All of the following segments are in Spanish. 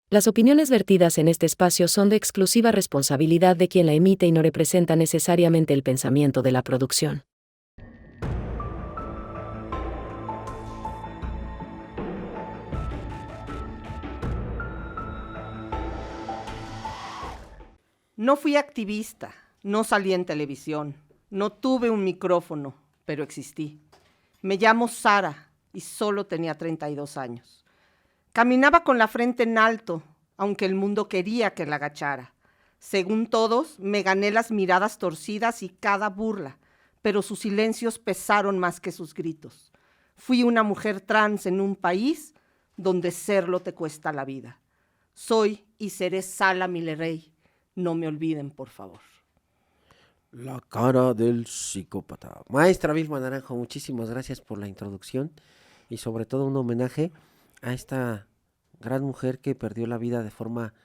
Las opiniones vertidas en este espacio son de exclusiva responsabilidad de quien la emite y no representa necesariamente el pensamiento de la producción. No fui activista, no salí en televisión, no tuve un micrófono, pero existí. Me llamo Sara y solo tenía 32 años. Caminaba con la frente en alto, aunque el mundo quería que la agachara. Según todos, me gané las miradas torcidas y cada burla, pero sus silencios pesaron más que sus gritos. Fui una mujer trans en un país donde serlo te cuesta la vida. Soy y seré Sala Milerey. No me olviden, por favor. La cara del psicópata. Maestra Vilma Naranjo, muchísimas gracias por la introducción y sobre todo un homenaje a esta gran mujer que perdió la vida de forma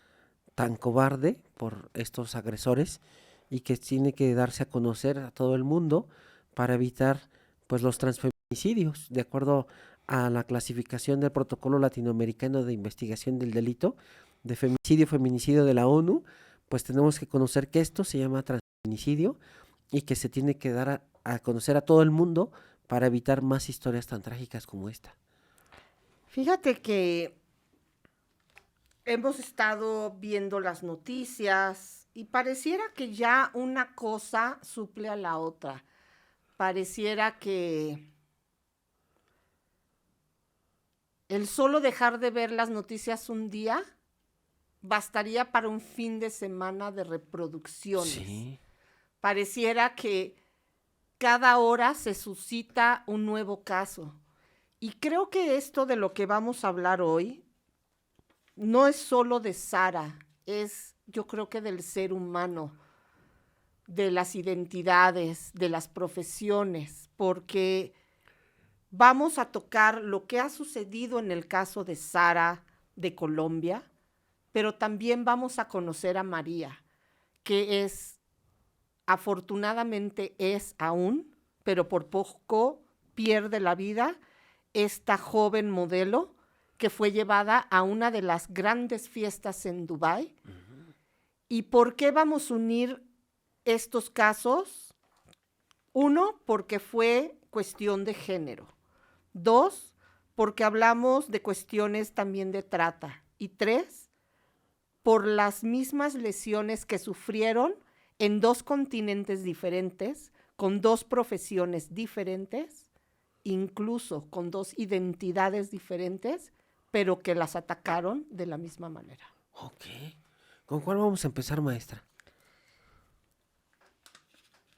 tan cobarde por estos agresores y que tiene que darse a conocer a todo el mundo para evitar pues los transfeminicidios. De acuerdo a la clasificación del Protocolo Latinoamericano de Investigación del Delito de Feminicidio de la ONU, pues tenemos que conocer que esto se llama transfeminicidio y que se tiene que dar a conocer a todo el mundo para evitar más historias tan trágicas como esta. Fíjate que hemos estado viendo las noticias y pareciera que ya una cosa suple a la otra. Pareciera que el solo dejar de ver las noticias un día bastaría para un fin de semana de reproducciones. Sí. Pareciera que cada hora se suscita un nuevo caso. Y creo que esto de lo que vamos a hablar hoy no es solo de Sara, es yo creo que del ser humano, de las identidades, de las profesiones, porque vamos a tocar lo que ha sucedido en el caso de Sara de Colombia, pero también vamos a conocer a María, que afortunadamente es aún, pero por poco pierde la vida, esta joven modelo que fue llevada a una de las grandes fiestas en Dubái. ¿Y por qué vamos a unir estos casos? Uno, porque fue cuestión de género. Dos, porque hablamos de cuestiones también de trata. Y tres, por las mismas lesiones que sufrieron en dos continentes diferentes, con dos profesiones diferentes, incluso con dos identidades diferentes, pero que las atacaron de la misma manera. Ok. ¿Con cuál vamos a empezar, maestra?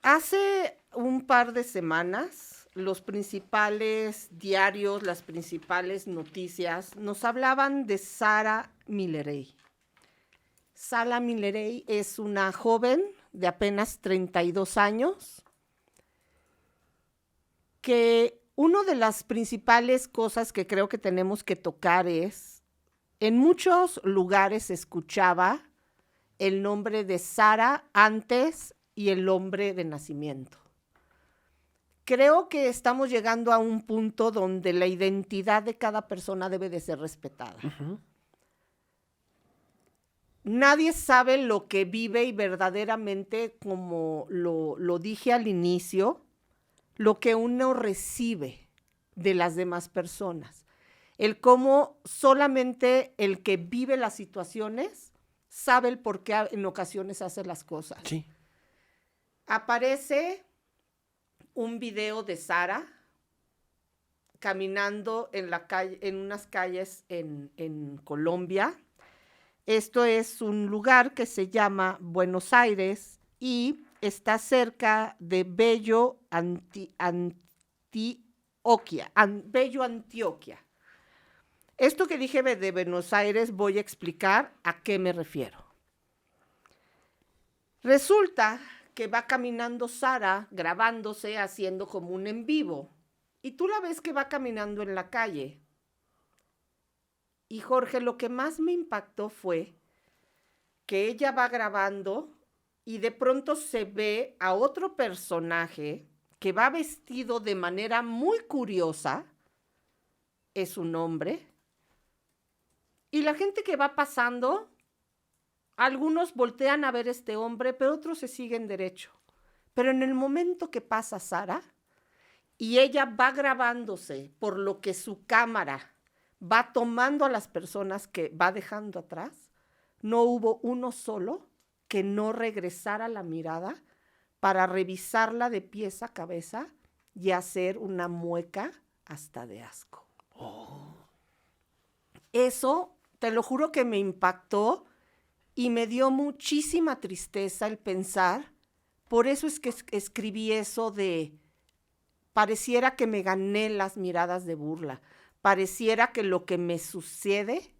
Hace un par de semanas, los principales diarios, las principales noticias, nos hablaban de Sara Milerey. Sara Milerey es una joven de apenas 32 años que una de las principales cosas que creo que tenemos que tocar es, en muchos lugares se escuchaba el nombre de Sara antes y el nombre de nacimiento. Creo que estamos llegando a un punto donde la identidad de cada persona debe de ser respetada. Uh-huh. Nadie sabe lo que vive y verdaderamente, como lo dije al inicio, lo que uno recibe de las demás personas. El cómo solamente el que vive las situaciones sabe el por qué en ocasiones hace las cosas. Sí. Aparece un video de Sara caminando en la calle, en unas calles en Colombia. Esto es un lugar que se llama Buenos Aires y está cerca de Bello, Antioquia. Esto que dije de Buenos Aires voy a explicar a qué me refiero. Resulta que va caminando Sara, grabándose, haciendo como un en vivo. Y tú la ves que va caminando en la calle. Y Jorge, lo que más me impactó fue que ella va grabando y de pronto se ve a otro personaje que va vestido de manera muy curiosa, es un hombre, Y la gente que va pasando, algunos voltean a ver a este hombre, pero otros se siguen derecho. Pero en el momento que pasa Sara, y ella va grabándose por lo que su cámara va tomando a las personas que va dejando atrás, no hubo uno solo que no regresara la mirada para revisarla de pies a cabeza y hacer una mueca hasta de asco. Eso, te lo juro que me impactó y me dio muchísima tristeza el pensar. Por eso es que escribí eso de, pareciera que me gané las miradas de burla, pareciera que lo que me sucede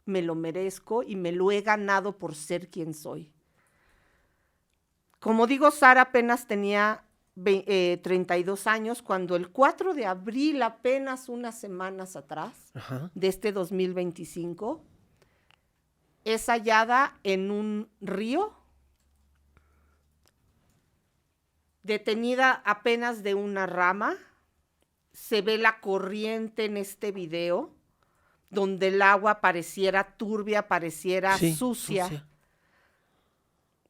me lo merezco y me lo he ganado por ser quien soy. Como digo, Sara apenas tenía 32 años cuando el 4 de abril, apenas unas semanas atrás, de este 2025, es hallada en un río, detenida apenas de una rama. Se ve la corriente en este video, donde el agua pareciera turbia, pareciera sucia,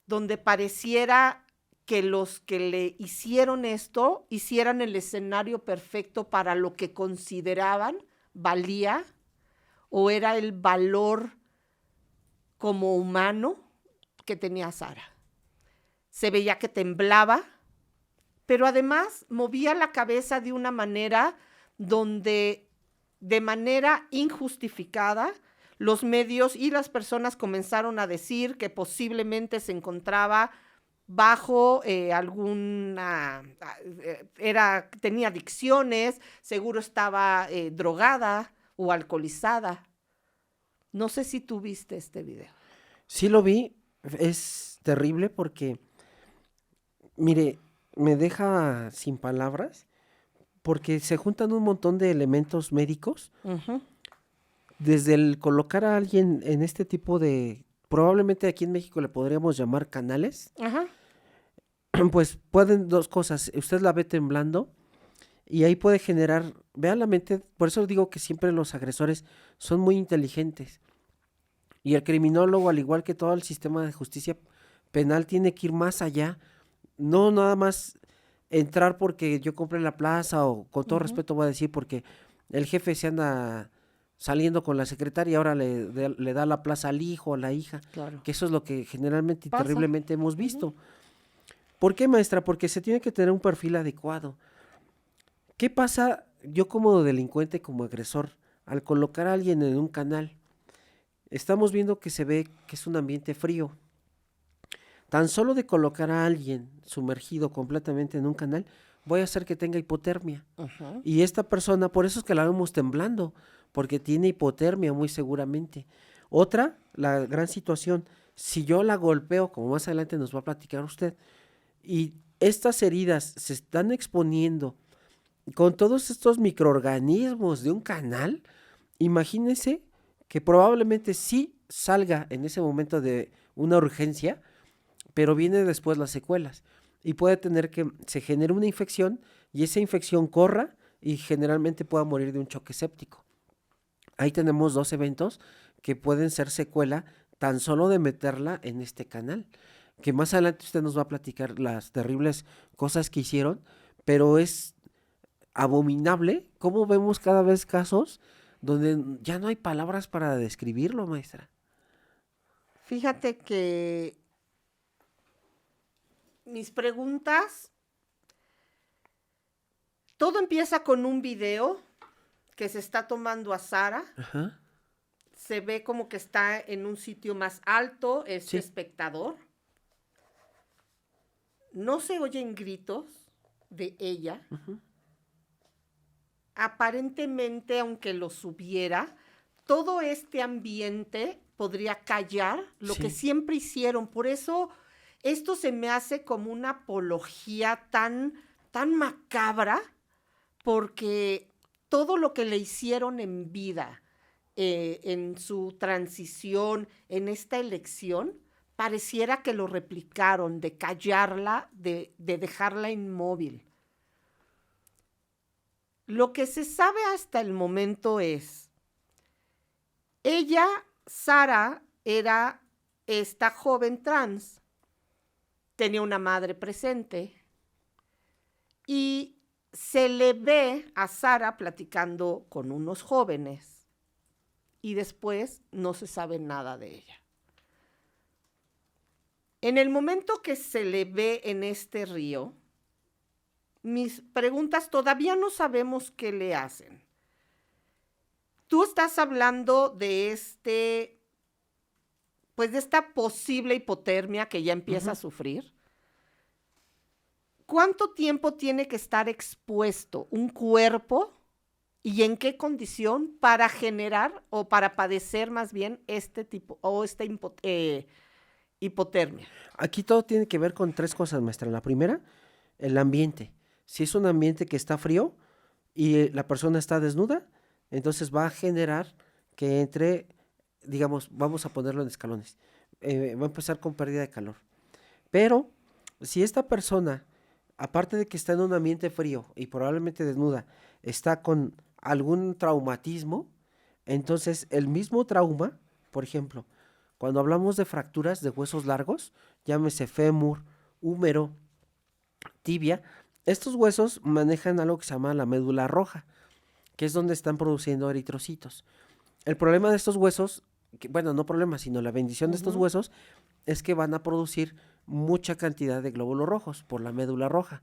donde pareciera que los que le hicieron esto hicieran el escenario perfecto para lo que consideraban valía o era el valor como humano que tenía Sara. Se veía que temblaba, pero además movía la cabeza de una manera donde, de manera injustificada, los medios y las personas comenzaron a decir que posiblemente se encontraba bajo tenía adicciones, seguro estaba drogada o alcoholizada. No sé si tú viste este video. Sí lo vi, es terrible porque, mire, me deja sin palabras porque se juntan un montón de elementos médicos, desde el colocar a alguien en este tipo de, probablemente aquí en México le podríamos llamar canales, pues pueden dos cosas, usted la ve temblando y ahí puede generar, vea la mente, por eso digo que siempre los agresores son muy inteligentes y el criminólogo, al igual que todo el sistema de justicia penal, tiene que ir más allá, no nada más entrar porque yo compré la plaza o con todo respeto voy a decir porque el jefe se anda saliendo con la secretaria y ahora le da la plaza al hijo o a la hija, que eso es lo que generalmente y terriblemente hemos visto. ¿Por qué, maestra? Porque se tiene que tener un perfil adecuado. ¿Qué pasa yo como delincuente, como agresor, al colocar a alguien en un canal? Estamos viendo que se ve que es un ambiente frío. Tan solo de colocar a alguien sumergido completamente en un canal, voy a hacer que tenga hipotermia. Y esta persona, por eso es que la vemos temblando, porque tiene hipotermia muy seguramente. Otra, la gran situación, si yo la golpeo, como más adelante nos va a platicar usted, y estas heridas se están exponiendo con todos estos microorganismos de un canal, imagínese que probablemente sí salga en ese momento de una urgencia, pero viene después las secuelas y puede tener que se genere una infección y esa infección corra y generalmente pueda morir de un choque séptico. Ahí tenemos dos eventos que pueden ser secuela tan solo de meterla en este canal, que más adelante usted nos va a platicar las terribles cosas que hicieron, pero es abominable cómo vemos cada vez casos donde ya no hay palabras para describirlo, maestra. Fíjate que mis preguntas, todo empieza con un video que se está tomando a Sara. Se ve como que está en un sitio más alto, es espectador. No se oyen gritos de ella. Aparentemente, aunque los hubiera, todo este ambiente podría callar lo que siempre hicieron. Por eso esto se me hace como una apología tan macabra, porque todo lo que le hicieron en vida, en su transición, en esta elección, pareciera que lo replicaron, de callarla, de dejarla inmóvil. Lo que se sabe hasta el momento es Ella, Sara, era esta joven trans. Tenía una madre presente y se le ve a Sara platicando con unos jóvenes y después no se sabe nada de ella. En el momento que se le ve en este río, mis preguntas todavía no sabemos qué le hacen. Tú estás hablando de pues de esta posible hipotermia que ya empieza a sufrir. ¿Cuánto tiempo tiene que estar expuesto un cuerpo y en qué condición para generar o para padecer más bien este tipo o esta hipotermia? Aquí todo tiene que ver con 3 cosas, maestra. La primera, el ambiente. Si es un ambiente que está frío y la persona está desnuda, entonces va a generar que entre, digamos, vamos a ponerlo en escalones. Va a empezar con pérdida de calor. Pero si esta persona, aparte de que está en un ambiente frío y probablemente desnuda, está con algún traumatismo, entonces el mismo trauma, por ejemplo, cuando hablamos de fracturas de huesos largos, llámese fémur, húmero, tibia, estos huesos manejan algo que se llama la médula roja, que es donde están produciendo eritrocitos. El problema de estos huesos, bueno, no problema, sino la bendición de estos huesos, es que van a producir mucha cantidad de glóbulos rojos por la médula roja.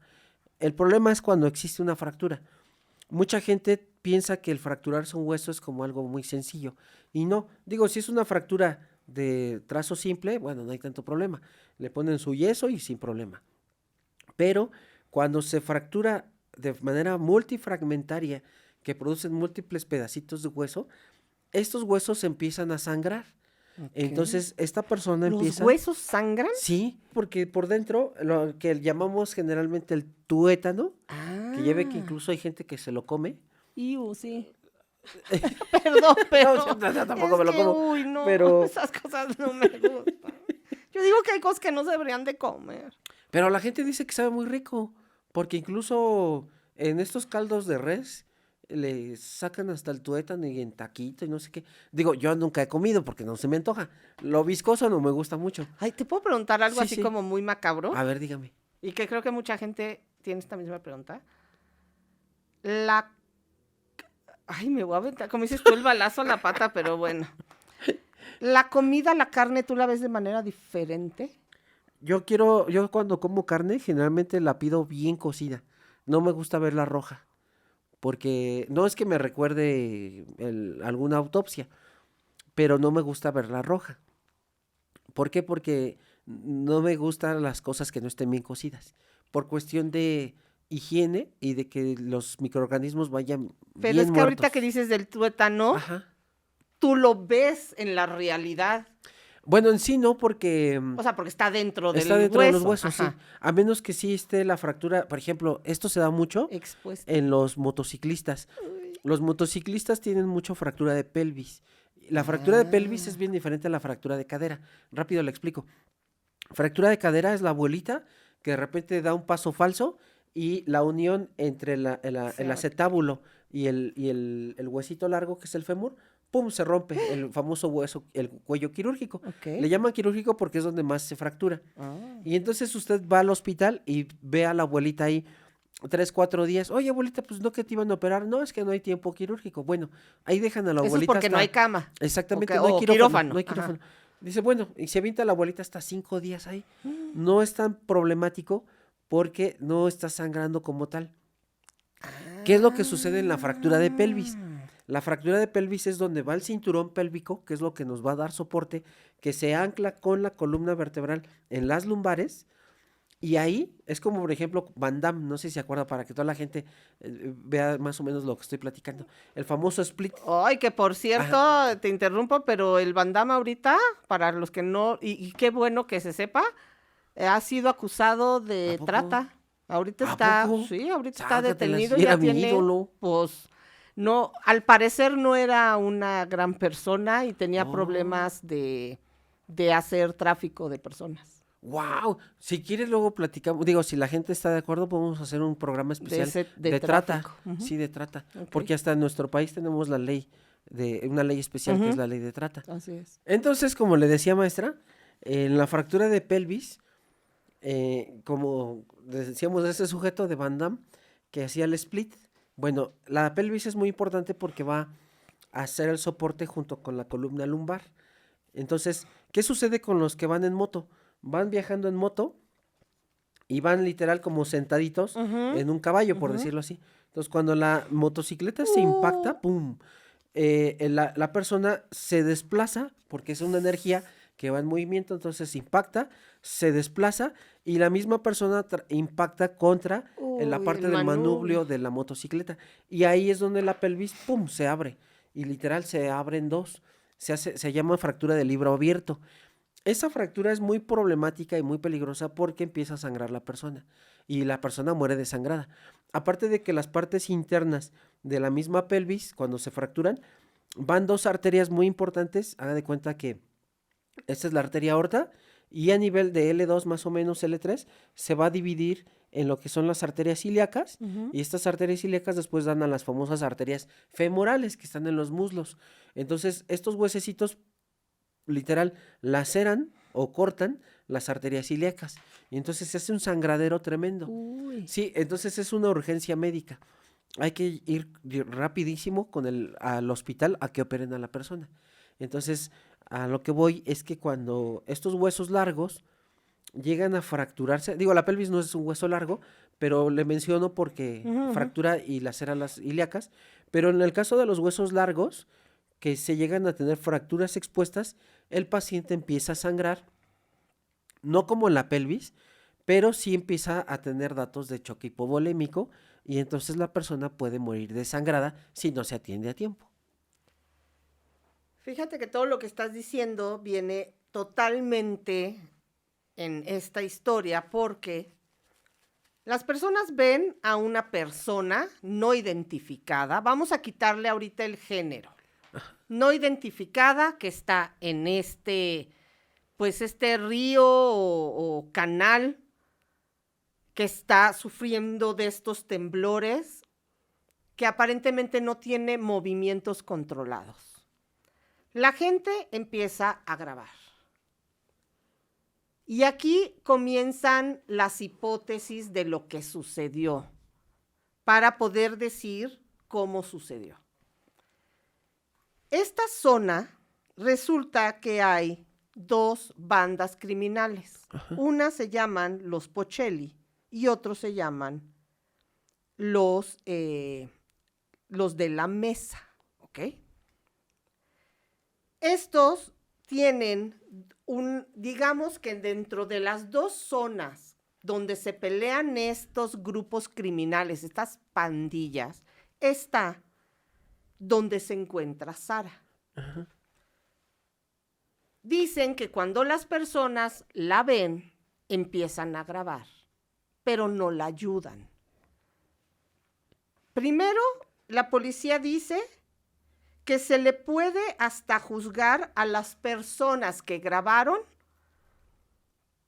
El problema es cuando existe una fractura. Mucha gente piensa que el fracturarse un hueso es como algo muy sencillo, y no. Digo, si es una fractura de trazo simple, bueno, no hay tanto problema. Le ponen su yeso y sin problema. Pero cuando se fractura de manera multifragmentaria, que producen múltiples pedacitos de hueso, estos huesos empiezan a sangrar. Okay. Entonces, esta persona empieza... ¿Los huesos sangran? Sí, porque por dentro, lo que llamamos generalmente el tuétano, que lleve que incluso hay gente que se lo come. Sí. Perdón, pero... No, tampoco me lo como. Uy, no, pero... esas cosas no me gustan. Yo digo que hay cosas que no se deberían de comer. Pero la gente dice que sabe muy rico, porque incluso en estos caldos de res le sacan hasta el tuétano y en taquito y no sé qué. Digo, yo nunca he comido porque no se me antoja. Lo viscoso no me gusta mucho. Ay, ¿te puedo preguntar algo así sí. como muy macabro? A ver, dígame. Y que creo que mucha gente tiene esta misma pregunta. Ay, me voy a aventar, como dices tú, el balazo a la pata, pero bueno. ¿La comida, la carne, tú la ves de manera diferente? Yo cuando como carne, generalmente la pido bien cocida. No me gusta verla roja. Porque no es que me recuerde alguna autopsia, pero no me gusta verla roja. ¿Por qué? Porque no me gustan las cosas que no estén bien cocidas. Por cuestión de higiene y de que los microorganismos vayan bien muertos. Pero es que ahorita que dices del tuétano, tú lo ves en la realidad. Bueno, en sí no, porque... O sea, porque está dentro del hueso. Está dentro de los huesos, Ajá. sí. A menos que sí esté la fractura. Por ejemplo, esto se da mucho en los motociclistas. Uy. Los motociclistas tienen mucho fractura de pelvis. La fractura de pelvis es bien diferente a la fractura de cadera. Rápido le explico. Fractura de cadera es la abuelita que de repente da un paso falso y la unión entre el acetábulo y el huesito largo, que es el fémur, ¡pum!, se rompe el famoso hueso, el cuello quirúrgico. Okay. Le llaman quirúrgico porque es donde más se fractura. Y entonces usted va al hospital y ve a la abuelita ahí 3-4 días. Oye, abuelita, pues no que te iban a operar. No, es que no hay tiempo quirúrgico. Bueno, ahí dejan a la abuelita. Eso es porque no hay cama. Exactamente, no hay quirófano. No hay quirófano. Dice, bueno, y se avienta la abuelita hasta 5 días ahí. No es tan problemático porque no está sangrando como tal. ¿Qué es lo que sucede en la fractura de pelvis? La fractura de pelvis es donde va el cinturón pélvico, que es lo que nos va a dar soporte, que se ancla con la columna vertebral en las lumbares, y ahí es como, por ejemplo, Van Damme, no sé si se acuerda, para que toda la gente vea más o menos lo que estoy platicando, el famoso split. Ay, que por cierto, te interrumpo, pero el Van Damme ahorita, para los que no, y qué bueno que se sepa, ha sido acusado de trata. Ahorita está, sí, ahorita está detenido y ya tiene, pues, no, al parecer no era una gran persona y tenía problemas de hacer tráfico de personas. ¡Wow! Si quieres luego platicamos, digo, si la gente está de acuerdo, podemos hacer un programa especial de trata. Sí, de trata, porque hasta en nuestro país tenemos la ley de una ley especial que es la ley de trata. Así es. Entonces, como le decía, maestra, en la fractura de pelvis, como decíamos de ese sujeto de Van Damme que hacía el split, bueno, la pelvis es muy importante porque va a hacer el soporte junto con la columna lumbar. Entonces, ¿qué sucede con los que van en moto? Van viajando en moto y van literal como sentaditos en un caballo, por decirlo así. Entonces, cuando la motocicleta se impacta, ¡pum!, la persona se desplaza porque es una energía que va en movimiento, entonces impacta, se desplaza y la misma persona impacta contra en la parte del manubrio de la motocicleta. Y ahí es donde la pelvis, ¡pum!, se abre. Y literal se abren dos. Se llama fractura de libro abierto. Esa fractura es muy problemática y muy peligrosa porque empieza a sangrar la persona y la persona muere desangrada. Aparte de que las partes internas de la misma pelvis, cuando se fracturan, van dos arterias muy importantes. Haga de cuenta que esta es la arteria aorta y a nivel de L2 más o menos L3 se va a dividir en lo que son las arterias ilíacas y estas arterias ilíacas después dan a las famosas arterias femorales que están en los muslos. Entonces estos huesecitos literal laceran o cortan las arterias ilíacas y entonces se hace un sangradero tremendo. Sí, entonces es una urgencia médica. Hay que ir rapidísimo al hospital a que operen a la persona. Entonces, a lo que voy es que cuando estos huesos largos llegan a fracturarse, digo, la pelvis no es un hueso largo, pero le menciono porque fractura y lacera las ilíacas, pero en el caso de los huesos largos, que se llegan a tener fracturas expuestas, el paciente empieza a sangrar, no como en la pelvis, pero sí empieza a tener datos de choque hipovolémico y entonces la persona puede morir desangrada si no se atiende a tiempo. Fíjate que todo lo que estás diciendo viene totalmente en esta historia porque las personas ven a una persona no identificada, vamos a quitarle ahorita el género, no identificada que está en este río o canal que está sufriendo de estos temblores que aparentemente no tiene movimientos controlados. La gente empieza a grabar. Y aquí comienzan las hipótesis de lo que sucedió para poder decir cómo sucedió. Esta zona resulta que hay dos bandas criminales. Una se llaman los Pochelli y otros se llaman los de la Mesa, ¿ok? Estos tienen digamos que dentro de las dos zonas donde se pelean estos grupos criminales, estas pandillas, está donde se encuentra Sara. Dicen que cuando las personas la ven, empiezan a grabar, pero no la ayudan. Primero, la policía dice que se le puede hasta juzgar a las personas que grabaron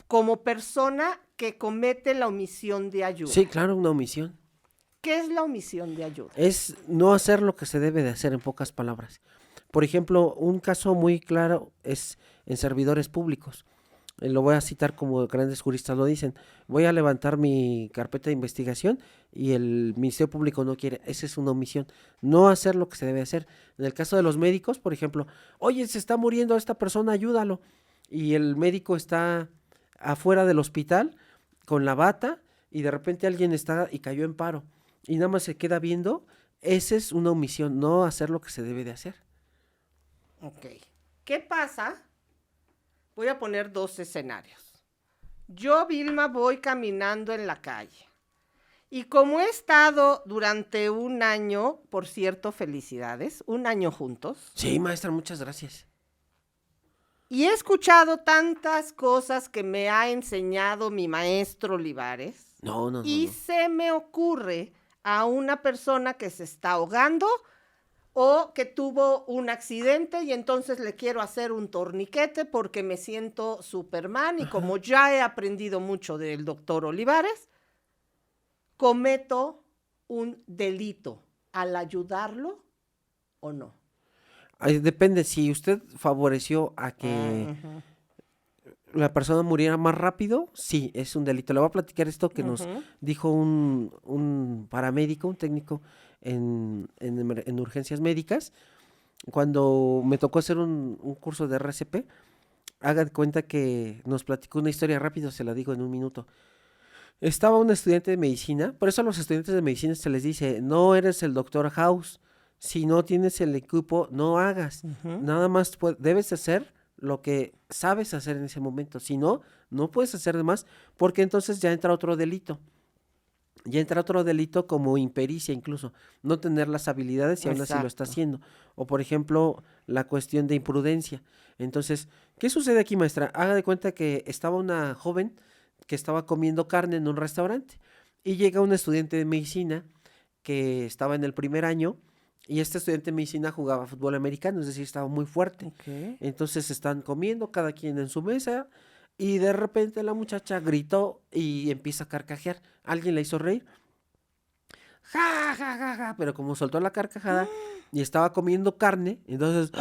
como persona que comete la omisión de ayuda. Sí, claro, una omisión. ¿Qué es la omisión de ayuda? Es no hacer lo que se debe de hacer, en pocas palabras. Por ejemplo, un caso muy claro es en servidores públicos. Lo voy a citar como grandes juristas lo dicen. Voy a levantar mi carpeta de investigación y el Ministerio Público no quiere. Esa es una omisión. No hacer lo que se debe hacer. En el caso de los médicos, por ejemplo, oye, se está muriendo esta persona, ayúdalo. Y el médico está afuera del hospital con la bata y de repente alguien está y cayó en paro. Y nada más se queda viendo. Esa es una omisión, no hacer lo que se debe de hacer. Ok. ¿Qué pasa? Voy a poner dos escenarios. Yo, Vilma, voy caminando en la calle. Y como he estado durante un año, por cierto, felicidades, un año juntos. Sí, maestra, muchas gracias. Y he escuchado tantas cosas que me ha enseñado mi maestro Olivares. No. Se me ocurre a una persona que se está ahogando o que tuvo un accidente y entonces le quiero hacer un torniquete porque me siento Superman y como ya he aprendido mucho del doctor Olivares, cometo un delito al ayudarlo o no. Depende, si usted favoreció a que la persona muriera más rápido, sí, es un delito. Le voy a platicar esto que nos dijo un paramédico, un técnico en urgencias médicas, cuando me tocó hacer un curso de RCP. Haga de cuenta que nos platicó una historia rápido, se la digo en un minuto. Estaba un estudiante de medicina, por eso a los estudiantes de medicina se les dice, no eres el doctor House, si no tienes el equipo, no hagas, nada más debes hacer lo que sabes hacer en ese momento, si no, no puedes hacer de más, porque entonces ya entra otro delito. Ya entra otro delito como impericia incluso, no tener las habilidades y aún así lo está haciendo. O por ejemplo, la cuestión de imprudencia. Entonces, ¿qué sucede aquí, maestra? Haga de cuenta que estaba una joven que estaba comiendo carne en un restaurante y llega un estudiante de medicina que estaba en el primer año y este estudiante de medicina jugaba fútbol americano, es decir, estaba muy fuerte. Entonces están comiendo cada quien en su mesa y de repente la muchacha gritó y empieza a carcajear. Alguien la hizo reír. Ja, ja, ja, ja, pero como soltó la carcajada y estaba comiendo carne, entonces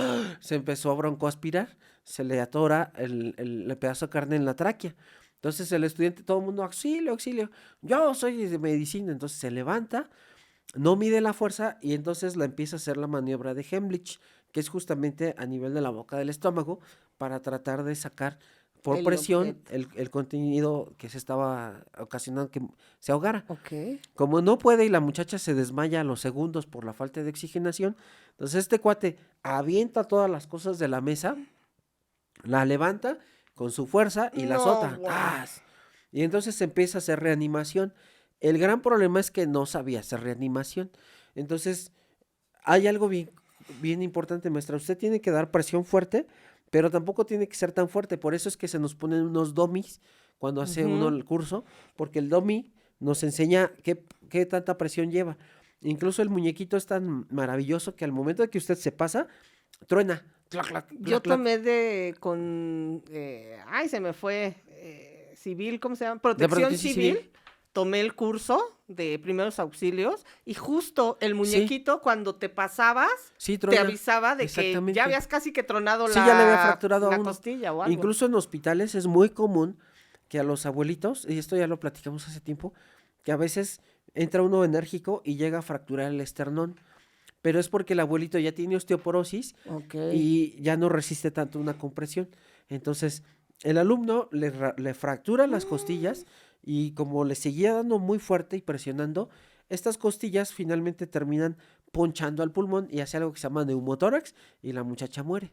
se empezó a broncoaspirar, se le atora el pedazo de carne en la tráquea. Entonces el estudiante, todo el mundo, auxilio, auxilio, yo soy de medicina, entonces se levanta, no mide la fuerza y entonces la empieza a hacer la maniobra de Heimlich, que es justamente a nivel de la boca del estómago para tratar de sacar por presión el contenido que se estaba ocasionando que se ahogara. Como no puede y la muchacha se desmaya a los segundos por la falta de oxigenación, entonces este cuate avienta todas las cosas de la mesa, la levanta con su fuerza y la azota. Y entonces se empieza a hacer reanimación. El gran problema es que no sabía hacer reanimación. Entonces, hay algo bien, bien importante, maestra. Usted tiene que dar presión fuerte, pero tampoco tiene que ser tan fuerte. Por eso es que se nos ponen unos dummies cuando hace uno el curso, porque el dummy nos enseña qué tanta presión lleva. Incluso el muñequito es tan maravilloso que al momento de que usted se pasa, truena. Clac, clac, clac, Yo clac. tomé se me fue, civil, ¿cómo se llama? Protección civil. Tomé el curso de primeros auxilios y justo el muñequito cuando te pasabas te avisaba de que ya habías casi que tronado ya le había fracturado la a uno. costilla o algo. Incluso en hospitales es muy común que a los abuelitos, y esto ya lo platicamos hace tiempo, que a veces entra uno enérgico y llega a fracturar el esternón, pero es porque el abuelito ya tiene osteoporosis y ya no resiste tanto una compresión. Entonces, el alumno le fractura las costillas y como le seguía dando muy fuerte y presionando, estas costillas finalmente terminan ponchando al pulmón y hace algo que se llama neumotórax y la muchacha muere.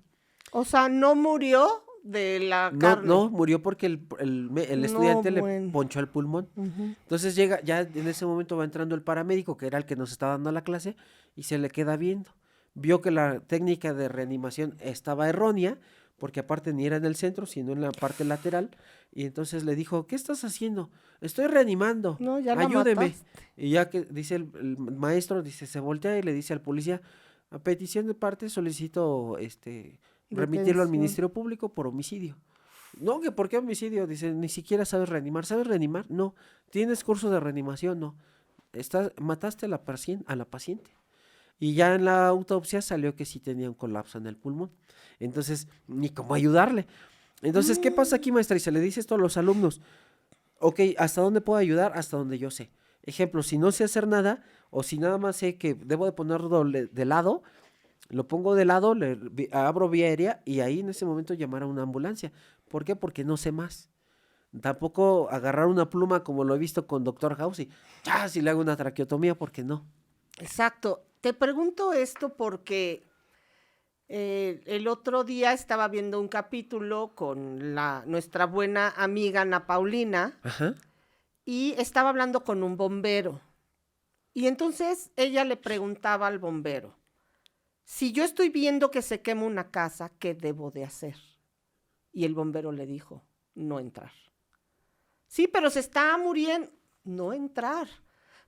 O sea, no murió de la carne. No, murió porque el estudiante le ponchó el pulmón. Entonces llega, ya en ese momento va entrando el paramédico, que era el que nos estaba dando la clase, y se le queda viendo. Vio que la técnica de reanimación estaba errónea, porque aparte ni era en el centro, sino en la parte lateral, y entonces le dijo, ¿qué estás haciendo? Estoy reanimando, no, ya ayúdeme. Y ya que dice el maestro, se voltea y le dice al policía, a petición de parte solicito remitirlo al Ministerio Público por homicidio. No, que ¿por qué homicidio? Dice, ni siquiera sabes reanimar. ¿Sabes reanimar? No. ¿Tienes curso de reanimación? No. Mataste a la paciente. Y ya en la autopsia salió que sí tenía un colapso en el pulmón. Entonces, ni cómo ayudarle. Entonces, ¿qué pasa aquí, maestra? Y se le dice esto a los alumnos. Ok, ¿hasta dónde puedo ayudar? Hasta donde yo sé. Ejemplo, si no sé hacer nada, o si nada más sé que debo de ponerlo de lado, lo pongo de lado, abro vía aérea y ahí en ese momento llamar a una ambulancia. ¿Por qué? Porque no sé más. Tampoco agarrar una pluma como lo he visto con Dr. House y si le hago una traqueotomía, porque no. Exacto. Te pregunto esto porque el otro día estaba viendo un capítulo con nuestra buena amiga Ana Paulina. Y estaba hablando con un bombero. Y entonces ella le preguntaba al bombero, si yo estoy viendo que se quema una casa, ¿qué debo de hacer? Y el bombero le dijo, no entrar. Sí, pero se está muriendo. No entrar,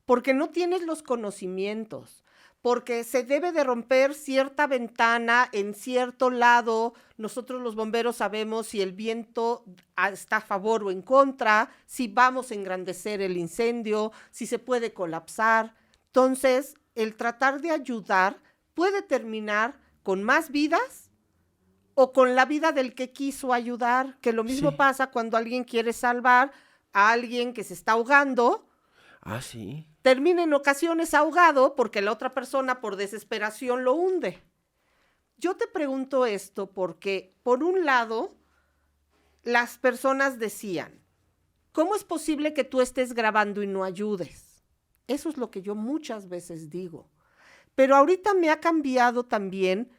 porque no tienes los conocimientos, porque se debe de romper cierta ventana en cierto lado. Nosotros los bomberos sabemos si el viento está a favor o en contra, si vamos a engrandecer el incendio, si se puede colapsar. Entonces, el tratar de ayudar puede terminar con más vidas o con la vida del que quiso ayudar, que lo mismo Sí. pasa cuando alguien quiere salvar a alguien que se está ahogando, Ah, sí. termina en ocasiones ahogado porque la otra persona por desesperación lo hunde. Yo te pregunto esto porque, por un lado, las personas decían, ¿cómo es posible que tú estés grabando y no ayudes? Eso es lo que yo muchas veces digo. Pero ahorita me ha cambiado también,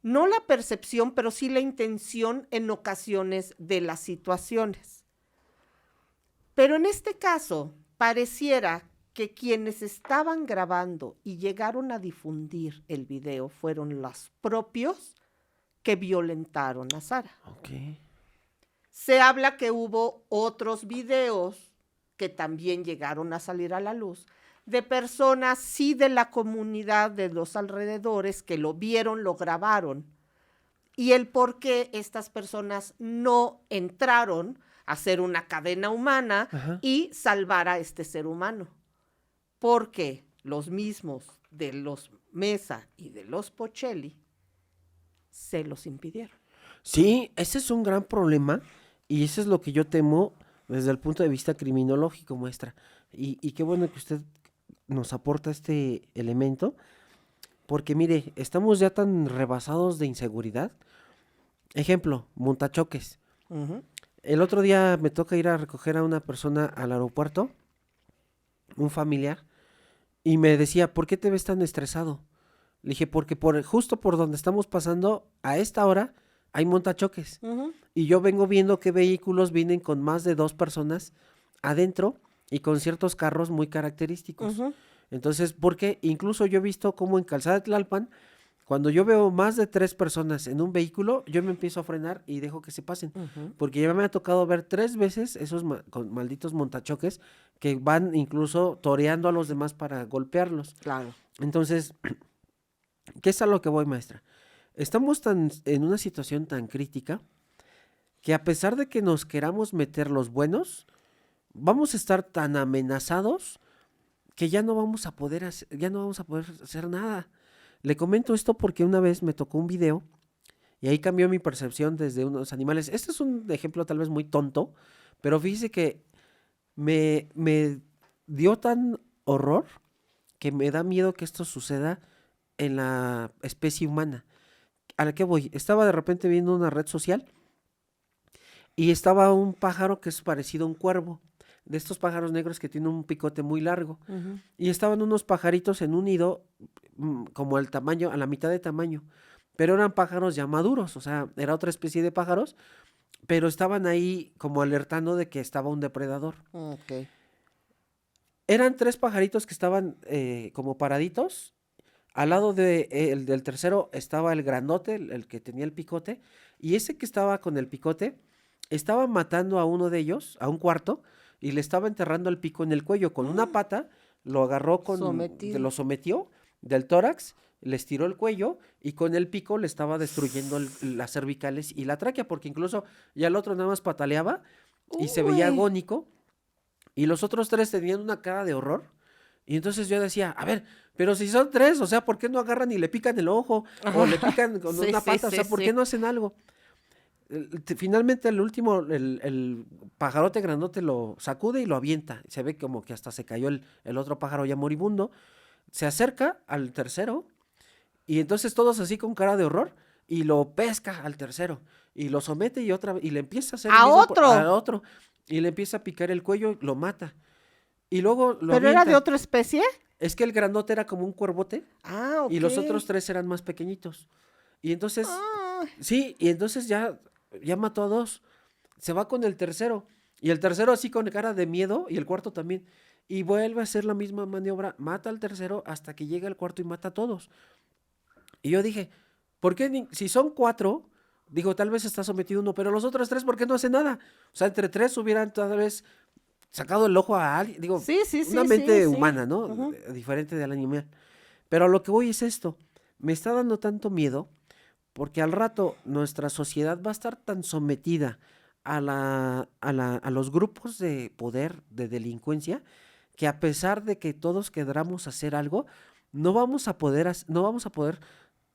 no la percepción, pero sí la intención en ocasiones de las situaciones. Pero en este caso, pareciera que quienes estaban grabando y llegaron a difundir el video fueron los propios que violentaron a Sara. Ok. Se habla que hubo otros videos que también llegaron a salir a la luz de personas, sí, de la comunidad de los alrededores que lo vieron, lo grabaron, y el por qué estas personas no entraron a hacer una cadena humana Ajá. y salvar a este ser humano. Porque los mismos de los Mesa y de los Pochelli se los impidieron. Sí, ese es un gran problema y eso es lo que yo temo desde el punto de vista criminológico, maestra. Y qué bueno que usted nos aporta este elemento, porque mire, estamos ya tan rebasados de inseguridad. Ejemplo, montachoques. Uh-huh. El otro día me toca ir a recoger a una persona al aeropuerto, un familiar, y me decía, ¿por qué te ves tan estresado? Le dije, porque justo por donde estamos pasando, a esta hora, hay montachoques. Uh-huh. Y yo vengo viendo que vehículos vienen con más de 2 personas adentro y con ciertos carros muy característicos. Uh-huh. Entonces, porque incluso yo he visto como en Calzada de Tlalpan, cuando yo veo más de 3 personas en un vehículo, yo me empiezo a frenar y dejo que se pasen. Uh-huh. Porque ya me ha tocado ver 3 veces esos con malditos montachoques que van incluso toreando a los demás para golpearlos. Claro. Entonces, ¿qué es a lo que voy, maestra? Estamos en una situación tan crítica que a pesar de que nos queramos meter los buenos, vamos a estar tan amenazados que ya no vamos a poder hacer nada. Le comento esto porque una vez me tocó un video y ahí cambió mi percepción desde unos animales. Este es un ejemplo tal vez muy tonto, pero fíjese que me dio tan horror que me da miedo que esto suceda en la especie humana. ¿A la que voy? Estaba de repente viendo una red social y estaba un pájaro que es parecido a un cuervo, de estos pájaros negros que tienen un picote muy largo. Uh-huh. Y estaban unos pajaritos en un nido como al tamaño, a la mitad de tamaño, pero eran pájaros ya maduros, o sea, era otra especie de pájaros, pero estaban ahí como alertando de que estaba un depredador. Ok. Eran 3 pajaritos que estaban como paraditos. Al lado del tercero estaba el grandote, el que tenía el picote, y ese que estaba con el picote estaba matando a uno de ellos, a un cuarto, y le estaba enterrando el pico en el cuello. Con una pata lo agarró, Sometido. lo sometió del tórax, le estiró el cuello y con el pico le estaba destruyendo las cervicales y la tráquea, porque incluso ya el otro nada más pataleaba y se veía Uy. agónico, y los otros 3 tenían una cara de horror. Y entonces yo decía, a ver, pero si son 3, o sea, ¿por qué no agarran y le pican el ojo? O le pican con Sí, una sí, pata, o sea, sí, ¿por sí. qué no hacen algo? Finalmente el último, el pajarote grandote lo sacude y lo avienta. Se ve como que hasta se cayó el otro pájaro ya moribundo. Se acerca al tercero y entonces todos así con cara de horror y lo pesca al tercero y lo somete y otra vez y le empieza a hacer el ¿A mismo otro? al otro y le empieza a picar el cuello, lo mata. Y luego lo ¿Pero era de avienta. otra especie? Es que el grandote era como un cuervote Ah, ok. y los otros 3 eran más pequeñitos. Y entonces, Ah, sí, y entonces ya mató a 2. Se va con el tercero. Y el tercero así con cara de miedo y el cuarto también. Y vuelve a hacer la misma maniobra. Mata al tercero hasta que llega el cuarto y mata a todos. Y yo dije, ¿por qué si son 4? Digo, tal vez está sometido uno, pero los otros 3, ¿por qué no hace nada? O sea, entre 3 hubieran tal vez sacado el ojo a alguien. Digo, sí, sí, sí. una mente sí, sí. humana, ¿no? Ujú. Diferente del animal. Pero a lo que voy es esto. Me está dando tanto miedo porque al rato nuestra sociedad va a estar tan sometida a los grupos de poder, de delincuencia, que a pesar de que todos queramos hacer algo, no vamos a poder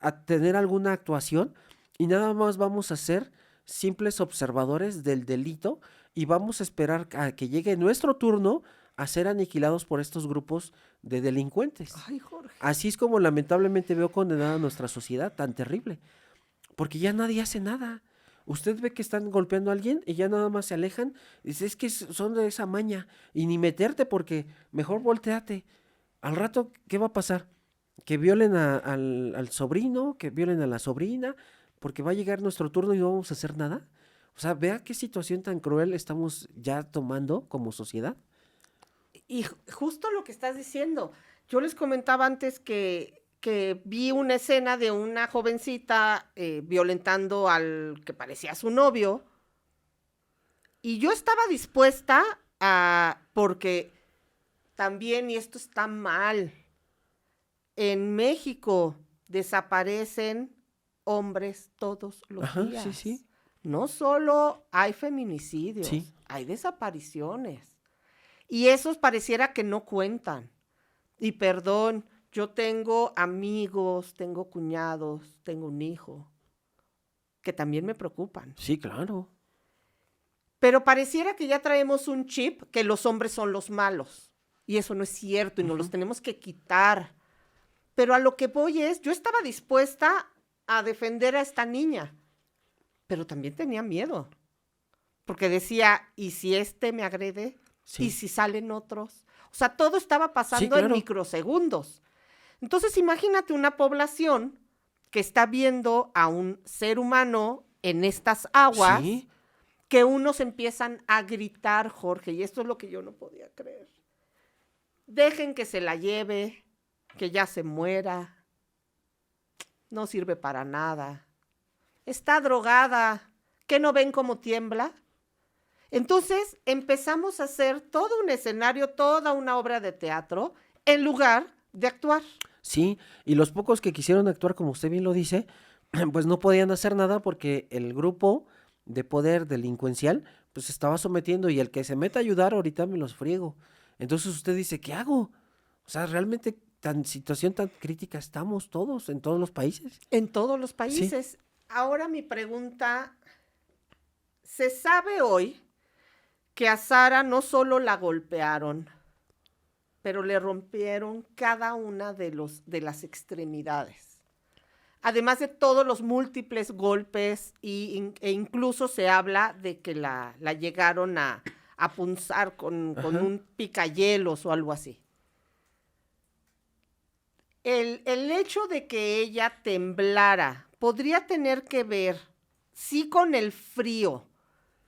a tener alguna actuación y nada más vamos a ser simples observadores del delito y vamos a esperar a que llegue nuestro turno a ser aniquilados por estos grupos de delincuentes. Ay, Jorge. Así es como lamentablemente veo condenada a nuestra sociedad tan terrible, porque ya nadie hace nada. Usted ve que están golpeando a alguien y ya nada más se alejan. Dice, es que son de esa maña y ni meterte porque mejor volteate. Al rato, ¿qué va a pasar? Que violen al sobrino, que violen a la sobrina, porque va a llegar nuestro turno y no vamos a hacer nada. O sea, vea qué situación tan cruel estamos ya tomando como sociedad. Y justo lo que estás diciendo. Yo les comentaba antes que vi una escena de una jovencita violentando al que parecía su novio. Y yo estaba dispuesta porque también, y esto está mal, en México desaparecen hombres todos los días. Sí, sí. No solo hay feminicidios, Sí. hay desapariciones. Y esos pareciera que no cuentan. Y perdón, yo tengo amigos, tengo cuñados, tengo un hijo, que también me preocupan. Sí, claro. Pero pareciera que ya traemos un chip que los hombres son los malos. Y eso no es cierto y nos los tenemos que quitar. Pero a lo que voy es, yo estaba dispuesta a defender a esta niña, pero también tenía miedo. Porque decía, ¿y si este me agrede? Sí. ¿Y si salen otros? O sea, todo estaba pasando claro. en microsegundos. Entonces, imagínate una población que está viendo a un ser humano en estas aguas, Sí. que unos empiezan a gritar, Jorge, y esto es lo que yo no podía creer. Dejen que se la lleve, que ya se muera. No sirve para nada. Está drogada. ¿Qué no ven cómo tiembla? Entonces empezamos a hacer todo un escenario, toda una obra de teatro, en lugar de actuar. Sí, y los pocos que quisieron actuar, como usted bien lo dice, pues no podían hacer nada porque el grupo de poder delincuencial pues se estaba sometiendo y el que se meta a ayudar ahorita me los friego. Entonces usted dice, ¿qué hago? O sea, realmente situación tan crítica estamos todos, en todos los países. En todos los países. Sí. Ahora mi pregunta, ¿se sabe hoy que a Sara no solo la golpearon, pero le rompieron cada una de las extremidades? Además de todos los múltiples golpes e incluso se habla de que la llegaron a punzar con un picahielos o algo así. El hecho de que ella temblara podría tener que ver, sí, con el frío,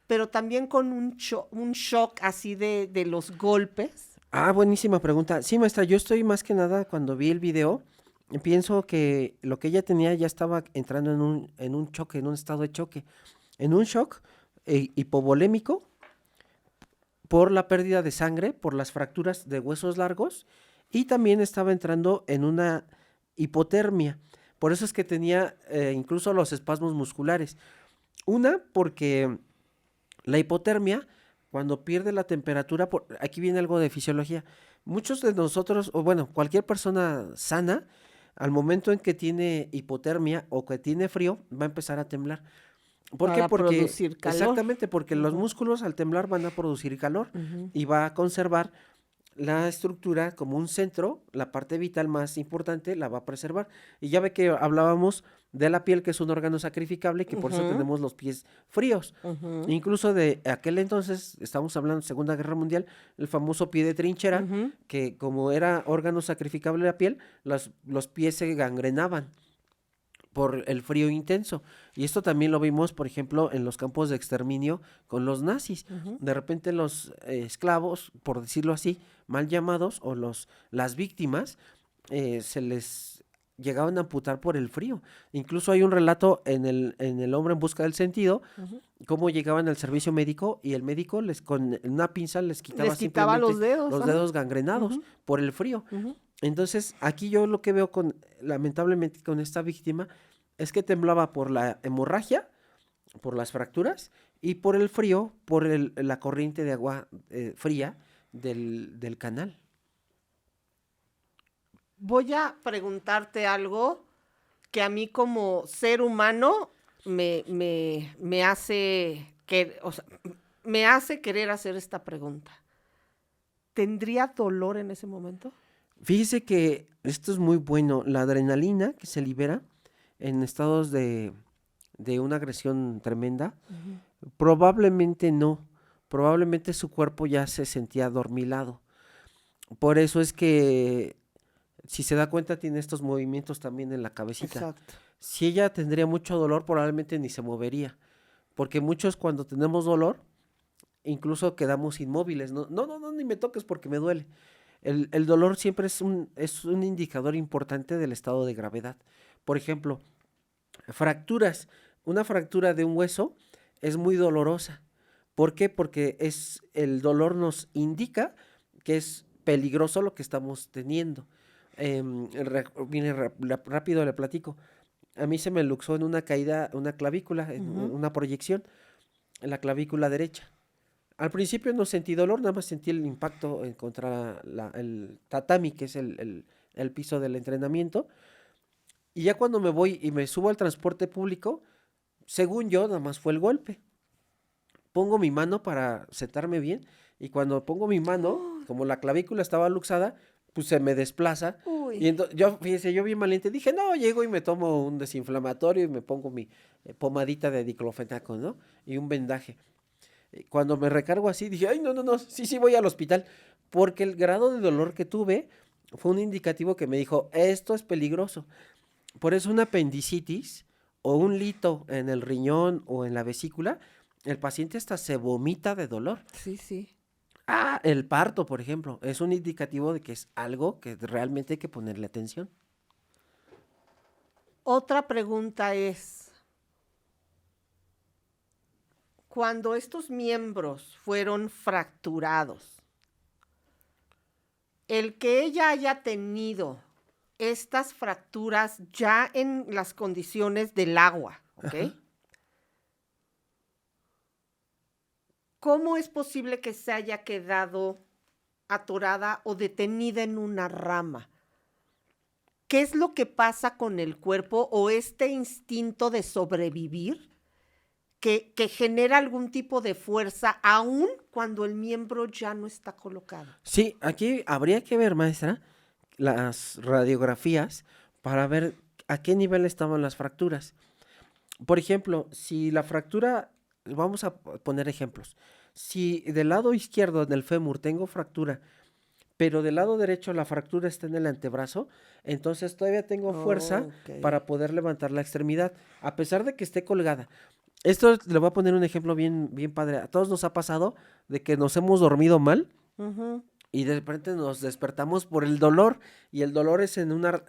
pero también con un shock así de los golpes. Ah, buenísima pregunta. Sí, maestra, yo estoy más que nada, cuando vi el video, pienso que lo que ella tenía ya estaba entrando en un choque, en un estado de choque, en un shock hipovolémico por la pérdida de sangre, por las fracturas de huesos largos, y también estaba entrando en una hipotermia. Por eso es que tenía incluso los espasmos musculares. Una, porque la hipotermia, cuando pierde la temperatura, aquí viene algo de fisiología. Muchos de nosotros, o bueno, cualquier persona sana, al momento en que tiene hipotermia o que tiene frío, va a empezar a temblar. ¿Por qué? Porque producir calor. Exactamente, porque los músculos al temblar van a producir calor y va a conservar la estructura como un centro, la parte vital más importante la va a preservar. Y ya ve que hablábamos de la piel, que es un órgano sacrificable, que por eso tenemos los pies fríos. Incluso de aquel entonces, estamos hablando de Segunda Guerra Mundial, el famoso pie de trinchera, que como era órgano sacrificable la piel, los pies se gangrenaban por el frío intenso. Y esto también lo vimos, por ejemplo, en los campos de exterminio con los nazis. De repente los esclavos, por decirlo así, mal llamados, o las víctimas, se les llegaban a amputar por el frío. Incluso hay un relato en el Hombre en busca del sentido, cómo llegaban al servicio médico y el médico con una pinza les quitaba los dedos gangrenados por el frío. Entonces, aquí yo lo que veo lamentablemente con esta víctima es que temblaba por la hemorragia, por las fracturas y por el frío, por la corriente de agua fría del canal. Voy a preguntarte algo que a mí como ser humano me hace me hace querer hacer esta pregunta. ¿Tendría dolor en ese momento? Fíjese que esto es muy bueno. La adrenalina que se libera en estados de una agresión tremenda, probablemente no. Probablemente su cuerpo ya se sentía adormilado. Por eso es que, si se da cuenta, tiene estos movimientos también en la cabecita. Exacto. Si ella tendría mucho dolor, probablemente ni se movería. Porque muchos, cuando tenemos dolor, incluso quedamos inmóviles. No, ni me toques porque me duele. El dolor siempre es un indicador importante del estado de gravedad. Por ejemplo, fracturas. Una fractura de un hueso es muy dolorosa. ¿Por qué? Porque el dolor nos indica que es peligroso lo que estamos teniendo. Rápido le platico. A mí se me luxó en una caída, una clavícula, en una proyección, en la clavícula derecha. Al principio no sentí dolor, nada más sentí el impacto contra el tatami, que es el piso del entrenamiento. Y ya cuando me voy y me subo al transporte público, según yo, nada más fue el golpe. Pongo mi mano para setarme bien, y cuando pongo mi mano, como la clavícula estaba luxada, pues se me desplaza. Uy. Y entonces, yo bien valiente, dije, no, llego y me tomo un desinflamatorio y me pongo mi pomadita de diclofenaco, ¿no? Y un vendaje. Cuando me recargo así, dije, ay, no, sí voy al hospital, porque el grado de dolor que tuve fue un indicativo que me dijo, esto es peligroso. Por eso una apendicitis o un lito en el riñón o en la vesícula, el paciente hasta se vomita de dolor. Sí. El parto, por ejemplo, es un indicativo de que es algo que realmente hay que ponerle atención. Otra pregunta es, cuando estos miembros fueron fracturados, el que ella haya tenido estas fracturas ya en las condiciones del agua, ¿ok? Ajá. ¿Cómo es posible que se haya quedado atorada o detenida en una rama? ¿Qué es lo que pasa con el cuerpo o este instinto de sobrevivir que genera algún tipo de fuerza aún cuando el miembro ya no está colocado? Sí, aquí habría que ver, maestra, las radiografías para ver a qué nivel estaban las fracturas. Por ejemplo, si la fractura, vamos a poner ejemplos, si del lado izquierdo del fémur tengo fractura, pero del lado derecho la fractura está en el antebrazo, entonces todavía tengo fuerza para poder levantar la extremidad, a pesar de que esté colgada. Esto le voy a poner un ejemplo bien padre. A todos nos ha pasado de que nos hemos dormido mal, y de repente nos despertamos por el dolor, y el dolor es en una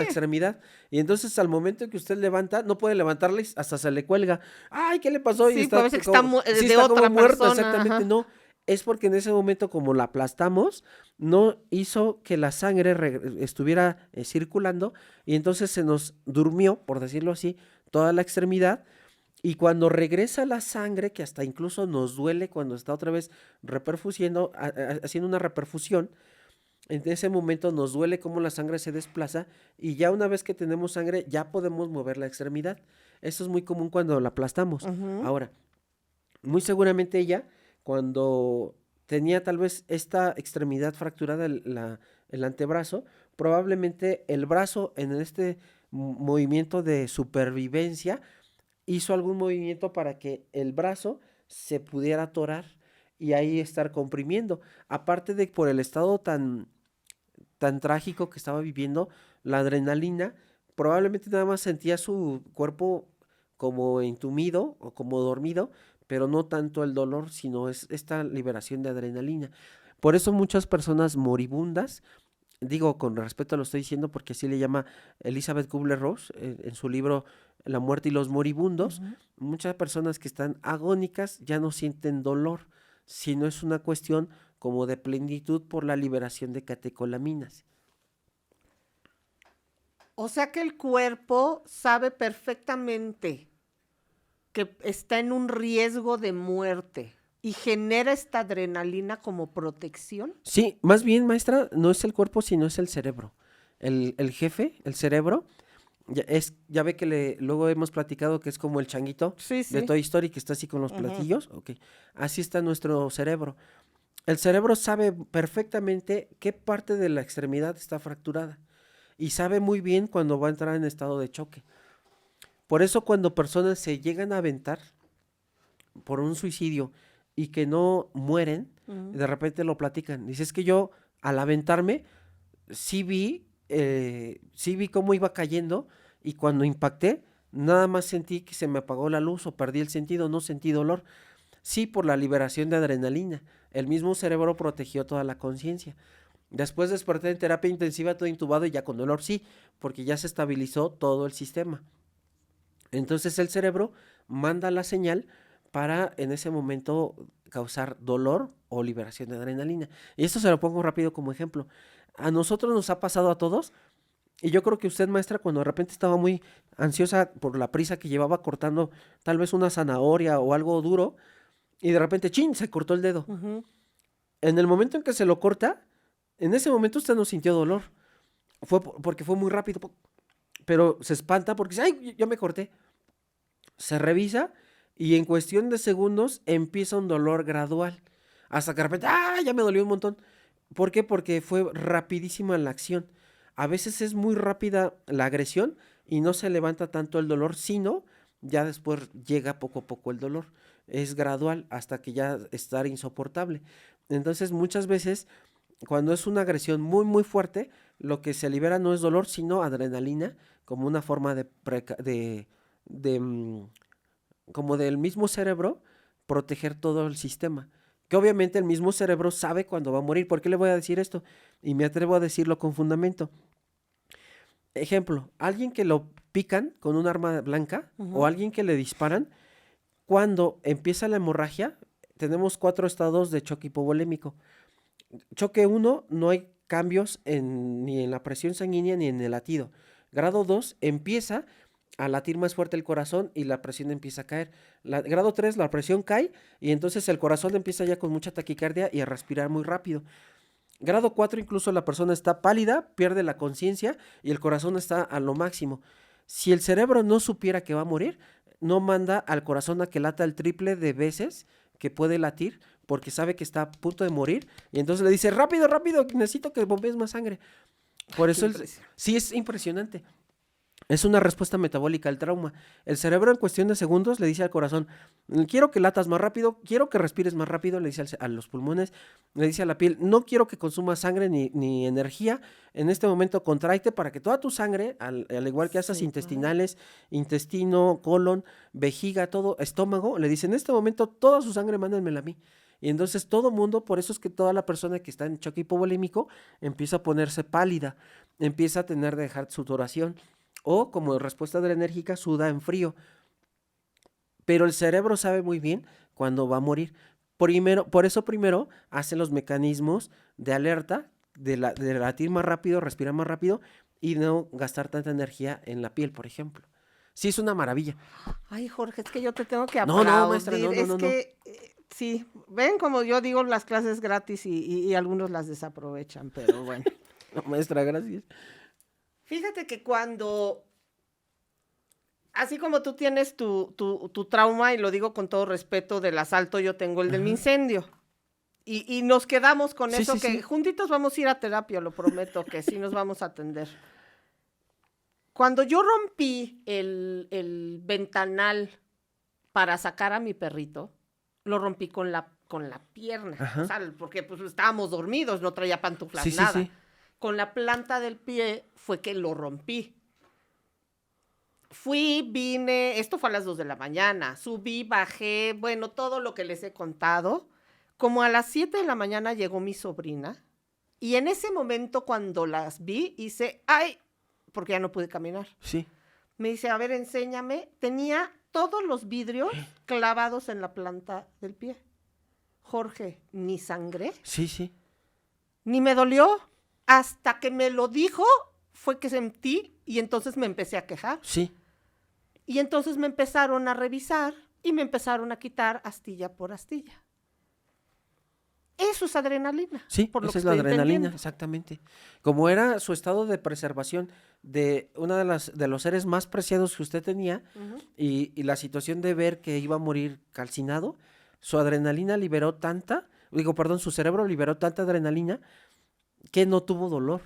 extremidad, y entonces al momento que usted levanta, no puede levantarle, hasta se le cuelga. ¡Ay, qué le pasó! Sí, Y está, parece que está está otra como muerto, persona. exactamente. Ajá. No, es porque en ese momento, como la aplastamos, no hizo que la sangre estuviera circulando, y entonces se nos durmió, por decirlo así, toda la extremidad. Y cuando regresa la sangre, que hasta incluso nos duele cuando está otra vez haciendo una reperfusión, en ese momento nos duele cómo la sangre se desplaza, y ya una vez que tenemos sangre ya podemos mover la extremidad. Eso es muy común cuando la aplastamos. Ahora, muy seguramente ella, cuando tenía tal vez esta extremidad fracturada, el antebrazo, probablemente el brazo en este movimiento de supervivencia hizo algún movimiento para que el brazo se pudiera atorar y ahí estar comprimiendo. Aparte de por el estado tan trágico que estaba viviendo, la adrenalina, probablemente nada más sentía su cuerpo como entumido o como dormido, pero no tanto el dolor, sino es esta liberación de adrenalina. Por eso muchas personas moribundas, digo con respeto lo estoy diciendo porque así le llama Elizabeth Kubler-Ross en su libro La muerte y los moribundos, muchas personas que están agónicas ya no sienten dolor, sino es una cuestión como de plenitud por la liberación de catecolaminas. O sea que el cuerpo sabe perfectamente que está en un riesgo de muerte y genera esta adrenalina como protección. Sí, más bien, maestra, no es el cuerpo, sino es el cerebro. El jefe, el cerebro, Ya ve que luego hemos platicado que es como el changuito Sí, de sí. Toy Story que está así con los platillos. Ok. Así está nuestro cerebro. El cerebro sabe perfectamente qué parte de la extremidad está fracturada y sabe muy bien cuando va a entrar en estado de choque. Por eso cuando personas se llegan a aventar por un suicidio y que no mueren, de repente lo platican. Dice, es que yo al aventarme sí vi cómo iba cayendo y cuando impacté, nada más sentí que se me apagó la luz o perdí el sentido, no sentí dolor. Sí, por la liberación de adrenalina. El mismo cerebro protegió toda la conciencia. Después desperté en terapia intensiva, todo intubado y ya con dolor, sí, porque ya se estabilizó todo el sistema. Entonces el cerebro manda la señal para en ese momento causar dolor o liberación de adrenalina. Y esto se lo pongo rápido como ejemplo. A nosotros nos ha pasado a todos, y yo creo que usted, maestra, cuando de repente estaba muy ansiosa por la prisa que llevaba cortando tal vez una zanahoria o algo duro, y de repente, ¡chin!, se cortó el dedo. En el momento en que se lo corta, en ese momento usted no sintió dolor. Porque fue muy rápido. Pero se espanta porque dice, ¡ay, ya me corté! Se revisa y en cuestión de segundos empieza un dolor gradual. Hasta que de repente, ¡ah, ya me dolió un montón! ¿Por qué? Porque fue rapidísima la acción. A veces es muy rápida la agresión y no se levanta tanto el dolor, sino ya después llega poco a poco el dolor. Es gradual hasta que ya estar insoportable. Entonces muchas veces cuando es una agresión muy muy fuerte, lo que se libera no es dolor, sino adrenalina, como una forma de como del mismo cerebro proteger todo el sistema. Que obviamente el mismo cerebro sabe cuándo va a morir. ¿Por qué le voy a decir esto? Y me atrevo a decirlo con fundamento. Ejemplo, alguien que lo pican con un arma blanca o alguien que le disparan, cuando empieza la hemorragia, tenemos 4 estados de choque hipovolémico. Choque 1, no hay cambios ni en la presión sanguínea ni en el latido. Grado 2, empieza a latir más fuerte el corazón y la presión empieza a caer. Grado 3, la presión cae y entonces el corazón empieza ya con mucha taquicardia y a respirar muy rápido. Grado 4, incluso la persona está pálida, pierde la conciencia y el corazón está a lo máximo. Si el cerebro no supiera que va a morir, no manda al corazón a que lata el triple de veces que puede latir porque sabe que está a punto de morir y entonces le dice, rápido, rápido, necesito que bombees más sangre. Por eso sí es impresionante. Es una respuesta metabólica al trauma. El cerebro en cuestión de segundos le dice al corazón, quiero que latas más rápido, quiero que respires más rápido, le dice a los pulmones, le dice a la piel, no quiero que consumas sangre ni energía, en este momento contráete para que toda tu sangre, al igual que esas intestinales, intestino, colon, vejiga, todo, estómago, le dice, en este momento toda su sangre mándenmela a mí. Y entonces todo mundo, por eso es que toda la persona que está en choque hipovolémico empieza a ponerse pálida, empieza a tener de dejar sudoración. O como respuesta adrenérgica suda en frío. Pero el cerebro sabe muy bien cuándo va a morir. Por eso primero hace los mecanismos de alerta, de latir más rápido, respirar más rápido y no gastar tanta energía en la piel, por ejemplo. Sí, es una maravilla. Ay, Jorge, es que yo te tengo que aplaudir. No, maestra, no. Sí, ven como yo digo las clases gratis y algunos las desaprovechan, pero bueno. No, maestra, gracias. Fíjate que así como tú tienes tu trauma, y lo digo con todo respeto, del asalto, yo tengo el del incendio. Y nos quedamos con eso, que sí. Juntitos vamos a ir a terapia, lo prometo, que sí nos vamos a atender. Cuando yo rompí el ventanal para sacar a mi perrito, lo rompí con la pierna, o sea, porque pues estábamos dormidos, no traía pantuflas, nada. Sí. Con la planta del pie fue que lo rompí. Vine, esto fue a las 2 de la mañana, subí, bajé, bueno, todo lo que les he contado. Como a las 7 de la mañana llegó mi sobrina y en ese momento cuando las vi, hice, ¡ay! Porque ya no pude caminar. Sí. Me dice, a ver, enséñame. Tenía todos los vidrios clavados en la planta del pie. Jorge, ni sangré. Sí. Ni me dolió. Hasta que me lo dijo, fue que sentí y entonces me empecé a quejar. Sí. Y entonces me empezaron a revisar y me empezaron a quitar astilla por astilla. Eso es adrenalina. Sí, por lo esa que es la estoy adrenalina, entendiendo. exactamente. Como era su estado de preservación de una de los seres más preciados que usted tenía Ujú. y la situación de ver que iba a morir calcinado, su adrenalina liberó tanta, digo, perdón, su cerebro liberó tanta adrenalina que no tuvo dolor.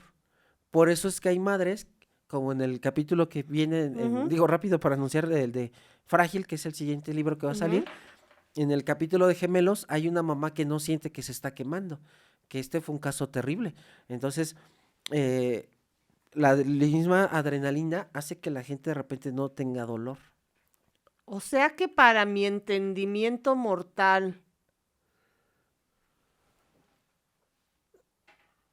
Por eso es que hay madres, como en el capítulo que viene, Ujú, digo rápido para anunciar el de Frágil, que es el siguiente libro que va a ujú. salir. En el capítulo de gemelos hay una mamá que no siente que se está quemando, que este fue un caso terrible. Entonces, eh, la misma adrenalina hace que la gente de repente no tenga dolor. O sea que para mi entendimiento mortal,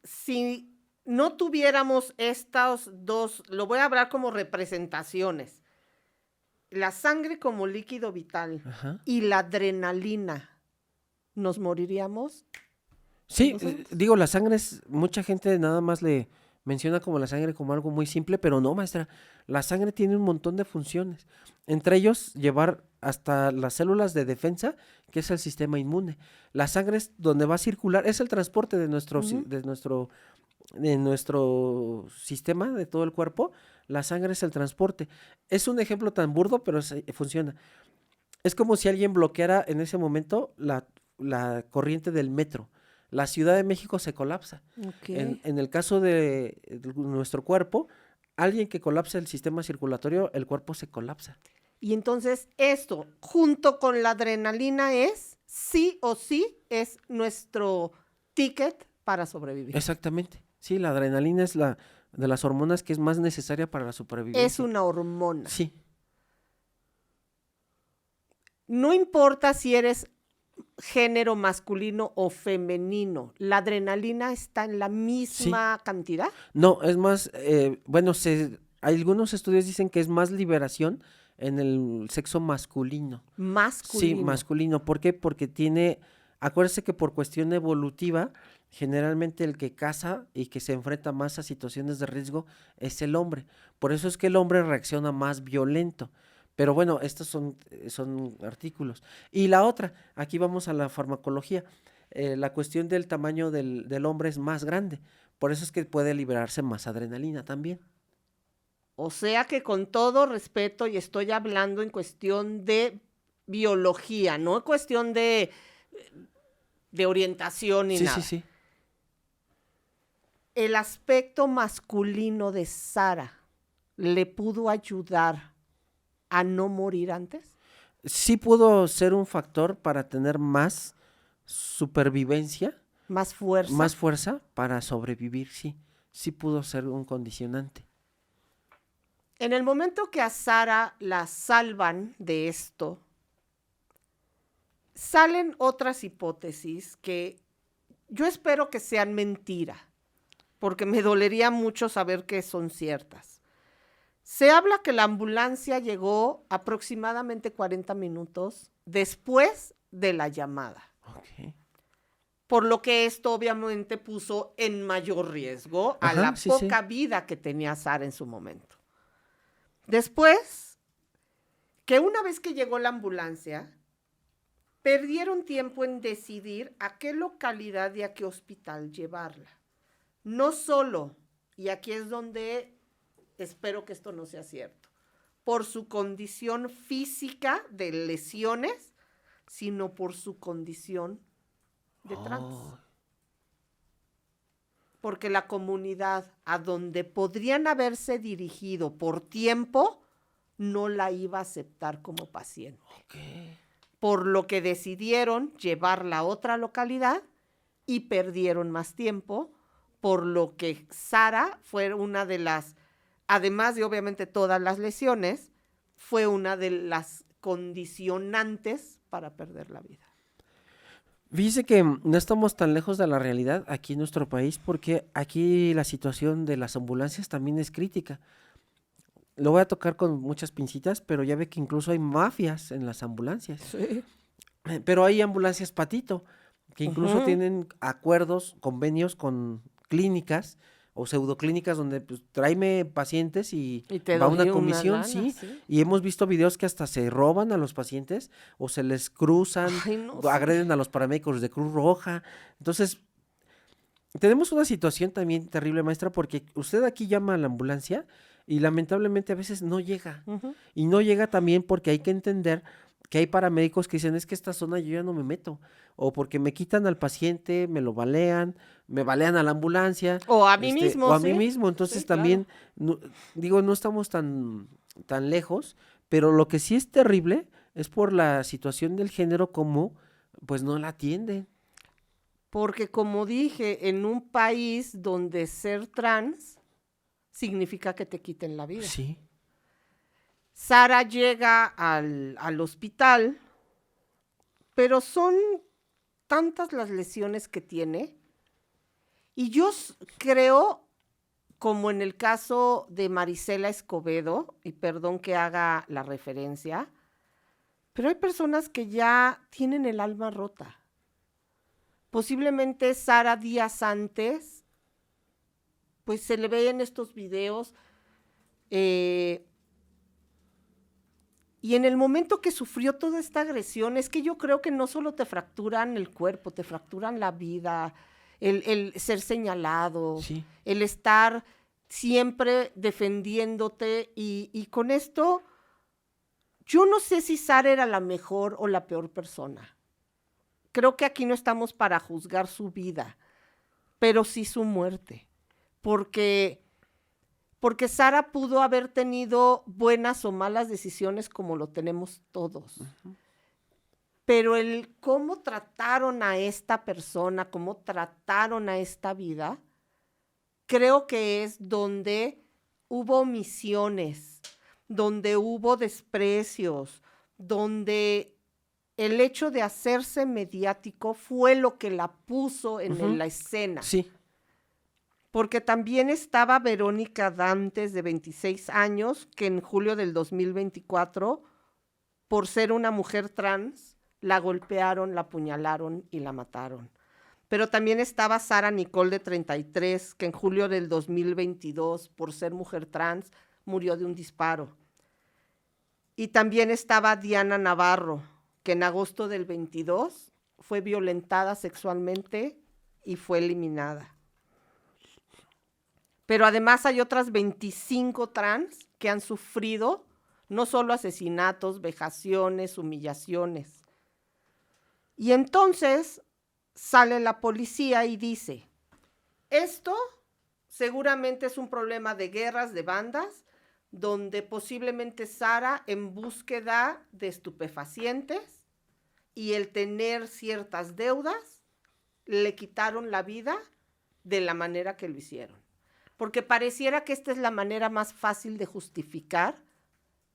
si no tuviéramos estas dos, lo voy a hablar como representaciones, la sangre como líquido vital Ajá. y la adrenalina, ¿nos moriríamos Sí, nosotros? digo, la sangre es, mucha gente nada más le menciona como la sangre como algo muy simple, pero no, maestra, la sangre tiene un montón de funciones, entre ellos llevar hasta las células de defensa, que es el sistema inmune. La sangre es donde va a circular, es el transporte de Ujú. de nuestro sistema, de todo el cuerpo, la sangre es el transporte. Es un ejemplo tan burdo, pero funciona. Es como si alguien bloqueara en ese momento la corriente del metro. La Ciudad de México se colapsa. Ok. En el caso de nuestro cuerpo, alguien que colapsa el sistema circulatorio, el cuerpo se colapsa. Y entonces esto, junto con la adrenalina, es sí o sí es nuestro ticket para sobrevivir. Exactamente. Sí, la adrenalina es la de las hormonas que es más necesaria para la Es supervivencia. una hormona. Sí, No importa si eres género masculino o femenino, la adrenalina está en la sí. misma cantidad. No, es más, bueno, algunos estudios dicen que es más liberación en el sexo masculino. Sí, Masculino. masculino. ¿Por qué? Porque tiene, acuérdese que por cuestión evolutiva, generalmente el que caza y que se enfrenta más a situaciones de riesgo es el hombre. Por eso es que el hombre reacciona más violento. Pero bueno, estos son artículos. Y la otra, aquí vamos a la farmacología. La cuestión del tamaño del hombre es más grande. Por eso es que puede liberarse más adrenalina también. O sea que con todo respeto, y estoy hablando en cuestión de biología, no en cuestión de orientación ni Sí, sí, nada. sí. El aspecto masculino de Sara le pudo ayudar a no morir antes. Sí pudo ser un factor para tener más supervivencia, Más fuerza. más fuerza para sobrevivir, sí. Sí pudo ser un condicionante. En el momento que a Sara la salvan de esto, salen otras hipótesis que yo espero que sean mentira, porque me dolería mucho saber que son ciertas. Se habla que la ambulancia llegó aproximadamente 40 minutos después de la llamada, Ok. por lo que esto obviamente puso en mayor riesgo a Ajá, la sí, poca sí. vida que tenía Sara en su momento. Después, que una vez que llegó la ambulancia, perdieron tiempo en decidir a qué localidad y a qué hospital llevarla. No solo, y aquí es donde espero que esto no sea cierto, por su condición física de lesiones, sino por su condición de trans. Oh, Porque la comunidad a donde podrían haberse dirigido por tiempo no la iba a aceptar como paciente. ok. Por lo que decidieron llevarla a otra localidad y perdieron más tiempo, por lo que Sara fue una de las, además de obviamente todas las lesiones, fue una de las condicionantes para perder la vida. Fíjese que no estamos tan lejos de la realidad aquí en nuestro país porque aquí la situación de las ambulancias también es crítica. Lo voy a tocar con muchas pincitas, pero ya ve que incluso hay mafias en las ambulancias. Sí. Pero hay ambulancias patito, que incluso Ujú. tienen acuerdos, convenios con clínicas o pseudoclínicas donde pues tráeme pacientes y te va doy una comisión, lana, sí, sí. y hemos visto videos que hasta se roban a los pacientes o se les cruzan, Ay, no, agreden a los paramédicos de Cruz Roja. Entonces, tenemos una situación también terrible, maestra, porque usted aquí llama a la ambulancia y lamentablemente a veces no llega. Ujú. Y no llega también porque hay que entender que hay paramédicos que dicen, es que esta zona yo ya no me meto. O porque me quitan al paciente, me lo balean, me balean a la ambulancia. O a mí o mismo, a mí sí. mismo. Entonces Sí, claro. también, digo, no estamos tan lejos, pero lo que sí es terrible es por la situación del género como, pues no la atienden. Porque como dije, en un país donde ser trans significa que te quiten la vida. Sí. Sara llega al hospital, pero son tantas las lesiones que tiene. Y yo creo, como en el caso de Marisela Escobedo, y perdón que haga la referencia, pero hay personas que ya tienen el alma rota. Posiblemente Sara días antes, pues se le ve en estos videos, y en el momento que sufrió toda esta agresión, es que yo creo que no solo te fracturan el cuerpo, te fracturan la vida, el ser señalado, Sí. el estar siempre defendiéndote y con esto, yo no sé si Sara era la mejor o la peor persona. Creo que aquí no estamos para juzgar su vida, pero sí su muerte, porque Sara pudo haber tenido buenas o malas decisiones como lo tenemos todos. Uh-huh. Pero el cómo trataron a esta persona, cómo trataron a esta vida, creo que es donde hubo omisiones, donde hubo desprecios, donde el hecho de hacerse mediático fue lo que la puso en la escena. Sí. Porque también estaba Verónica Dantes, de 26 años, que en julio del 2024, por ser una mujer trans, la golpearon, la apuñalaron y la mataron. Pero también estaba Sara Nicole, de 33, que en julio del 2022, por ser mujer trans, murió de un disparo. Y también estaba Diana Navarro, que en agosto del 22 fue violentada sexualmente y fue eliminada. Pero además hay otras 25 trans que han sufrido no solo asesinatos, vejaciones, humillaciones. Y entonces sale la policía y dice, esto seguramente es un problema de guerras, de bandas, donde posiblemente Sara, en búsqueda de estupefacientes y el tener ciertas deudas, le quitaron la vida de la manera que lo hicieron. Porque pareciera que esta es la manera más fácil de justificar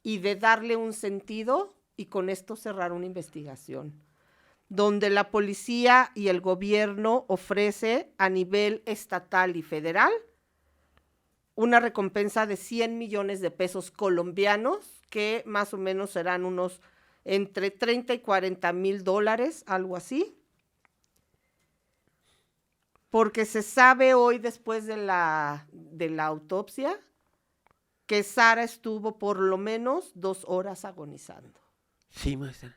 y de darle un sentido y con esto cerrar una investigación, donde la policía y el gobierno ofrece a nivel estatal y federal una recompensa de 100 millones de pesos colombianos, que más o menos serán unos entre 30 y 40 mil dólares, algo así. Porque se sabe hoy, después de la autopsia, que Sara estuvo por lo menos 2 horas agonizando. Sí, maestra.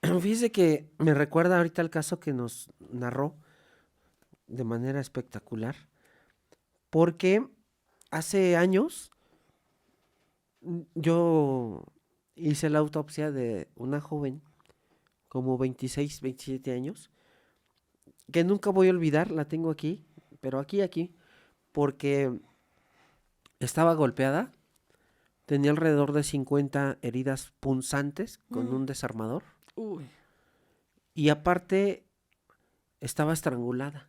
Fíjese que me recuerda ahorita el caso que nos narró de manera espectacular, porque hace años yo hice la autopsia de una joven, como 26, 27 años, que nunca voy a olvidar, la tengo aquí, pero aquí, porque estaba golpeada, tenía alrededor de 50 heridas punzantes con un desarmador. Uy. Y aparte estaba estrangulada.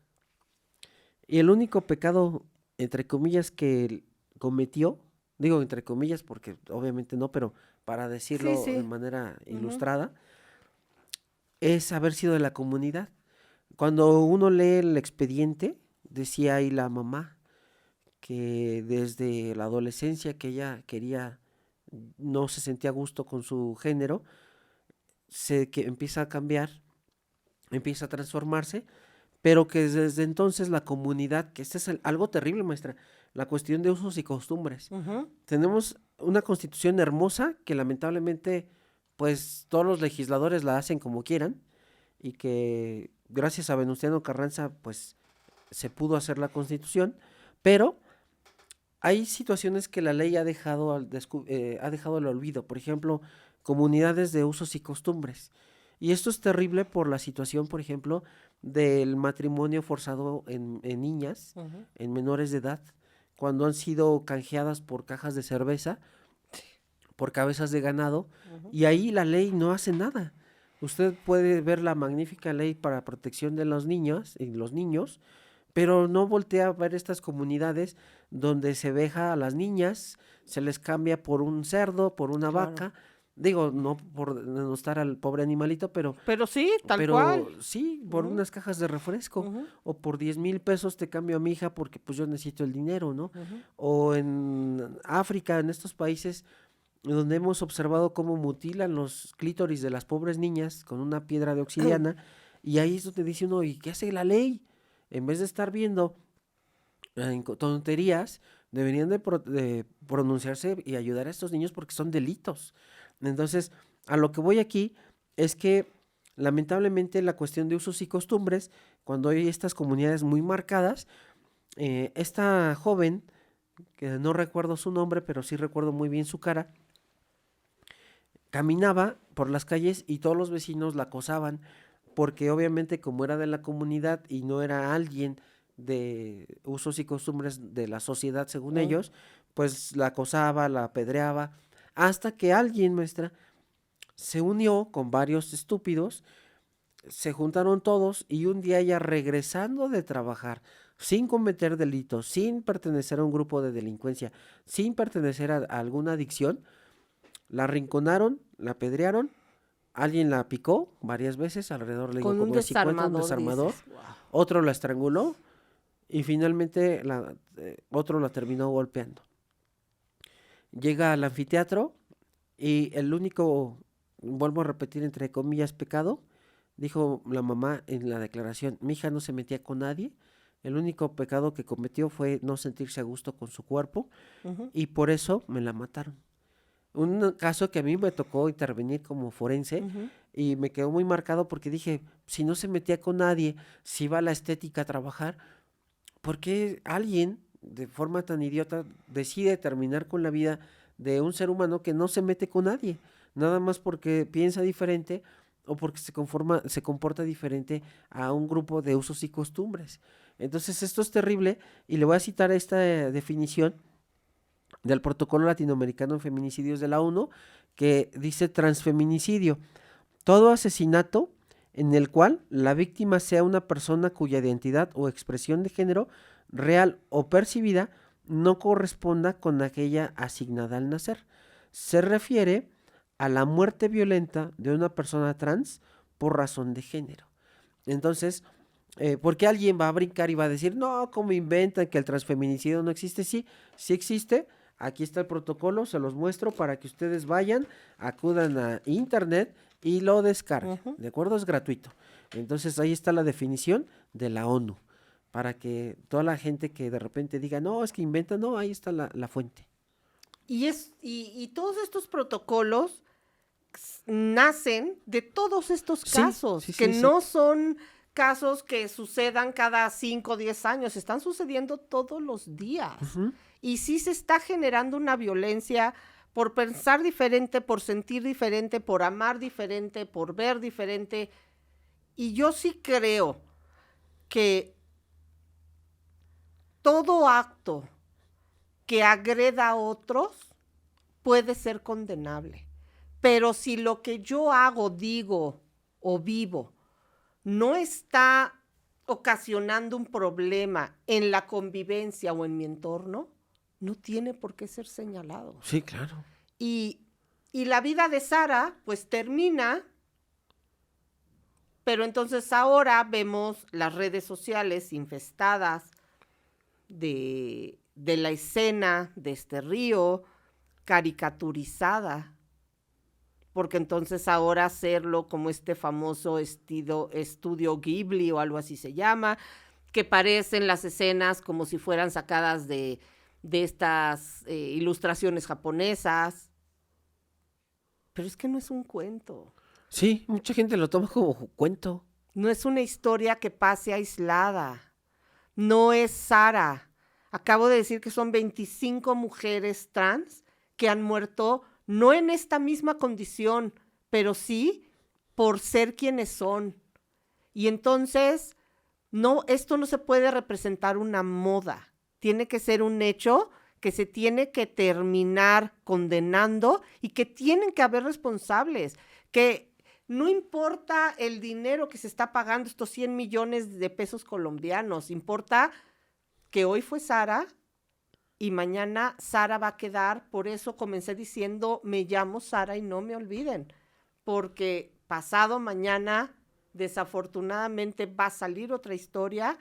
Y el único pecado, entre comillas, que cometió, digo entre comillas porque obviamente no, pero para decirlo Sí. de manera ilustrada, es haber sido de la comunidad. Cuando uno lee el expediente, decía ahí la mamá que desde la adolescencia que ella no se sentía a gusto con su género, que empieza a cambiar, empieza a transformarse, pero que desde entonces la comunidad, que este es algo terrible, maestra, la cuestión de usos y costumbres. Tenemos una constitución hermosa que lamentablemente, pues todos los legisladores la hacen como quieran, y que gracias a Venustiano Carranza, pues se pudo hacer la constitución, pero hay situaciones que la ley ha dejado ha dejado al olvido. Por ejemplo, comunidades de usos y costumbres. Y esto es terrible por la situación, por ejemplo, del matrimonio forzado en niñas, en menores de edad, cuando han sido canjeadas por cajas de cerveza, por cabezas de ganado, y ahí la ley no hace nada. Usted puede ver la magnífica ley para protección de los niños y los niños, pero no voltea a ver estas comunidades donde se veja a las niñas, se les cambia por un cerdo, por una vaca. Digo, no por denostar al pobre animalito, pero sí, tal cual. Sí, por unas cajas de refresco, o por 10,000 pesos te cambio a mi hija porque pues yo necesito el dinero, ¿no? O en África, en estos países donde hemos observado cómo mutilan los clítoris de las pobres niñas con una piedra de obsidiana, y ahí es donde dice uno, ¿y qué hace la ley? En vez de estar viendo tonterías, deberían de pronunciarse y ayudar a estos niños porque son delitos. Entonces, a lo que voy aquí es que lamentablemente la cuestión de usos y costumbres, cuando hay estas comunidades muy marcadas, esta joven, que no recuerdo su nombre, pero sí recuerdo muy bien su cara, caminaba por las calles y todos los vecinos la acosaban, porque obviamente como era de la comunidad y no era alguien de usos y costumbres de la sociedad según ellos, pues la acosaba, la apedreaba, hasta que alguien, maestra, se unió con varios estúpidos, se juntaron todos y un día ella, regresando de trabajar, sin cometer delitos, sin pertenecer a un grupo de delincuencia, sin pertenecer a alguna adicción, la arrinconaron, la apedrearon, alguien la picó varias veces, alrededor le digo Con como un de 50, un desarmador, dices, wow. Otro la estranguló y finalmente otro la terminó golpeando. Llega al anfiteatro y el único, vuelvo a repetir entre comillas, pecado, dijo la mamá en la declaración, mi hija no se metía con nadie, el único pecado que cometió fue no sentirse a gusto con su cuerpo y por eso me la mataron. Un caso que a mí me tocó intervenir como forense y me quedó muy marcado porque dije, si no se metía con nadie, si iba a la estética a trabajar, ¿por qué alguien de forma tan idiota decide terminar con la vida de un ser humano que no se mete con nadie? Nada más porque piensa diferente o porque se comporta diferente a un grupo de usos y costumbres. Entonces esto es terrible y le voy a citar esta definición del Protocolo Latinoamericano en Feminicidios de la ONU, que dice transfeminicidio: todo asesinato en el cual la víctima sea una persona cuya identidad o expresión de género, real o percibida, no corresponda con aquella asignada al nacer. Se refiere a la muerte violenta de una persona trans por razón de género. Entonces, porque alguien va a brincar y va a decir, no, ¿cómo inventan que el transfeminicidio no existe? Sí, sí existe. Aquí está el protocolo, se los muestro para que ustedes vayan, acudan a internet y lo descarguen, ¿de acuerdo? Es gratuito. Entonces ahí está la definición de la ONU, para que toda la gente que de repente diga, no, es que inventan, no, ahí está la fuente. Y todos estos protocolos nacen de todos estos casos, que no son casos que sucedan cada 5 o 10 años, están sucediendo todos los días. Y sí se está generando una violencia por pensar diferente, por sentir diferente, por amar diferente, por ver diferente. Y yo sí creo que todo acto que agreda a otros puede ser condenable. Pero si lo que yo hago, digo o vivo no está ocasionando un problema en la convivencia o en mi entorno, no tiene por qué ser señalado. Sí, claro. Y la vida de Sara, pues termina, pero entonces ahora vemos las redes sociales infestadas de la escena de este río, caricaturizada porque entonces ahora hacerlo como este famoso estudio Ghibli o algo así se llama, que parecen las escenas como si fueran sacadas de estas ilustraciones japonesas. Pero es que no es un cuento. Sí, mucha gente lo toma como cuento. No es una historia que pase aislada. No es Sara. Acabo de decir que son 25 mujeres trans que han muerto no en esta misma condición, pero sí por ser quienes son. Y entonces, no, esto no se puede representar una moda. Tiene que ser un hecho que se tiene que terminar condenando y que tienen que haber responsables, que no importa el dinero que se está pagando, estos 100 millones de pesos colombianos, importa que hoy fue Sara y mañana Sara va a quedar. Por eso comencé diciendo, me llamo Sara y no me olviden, porque pasado mañana desafortunadamente va a salir otra historia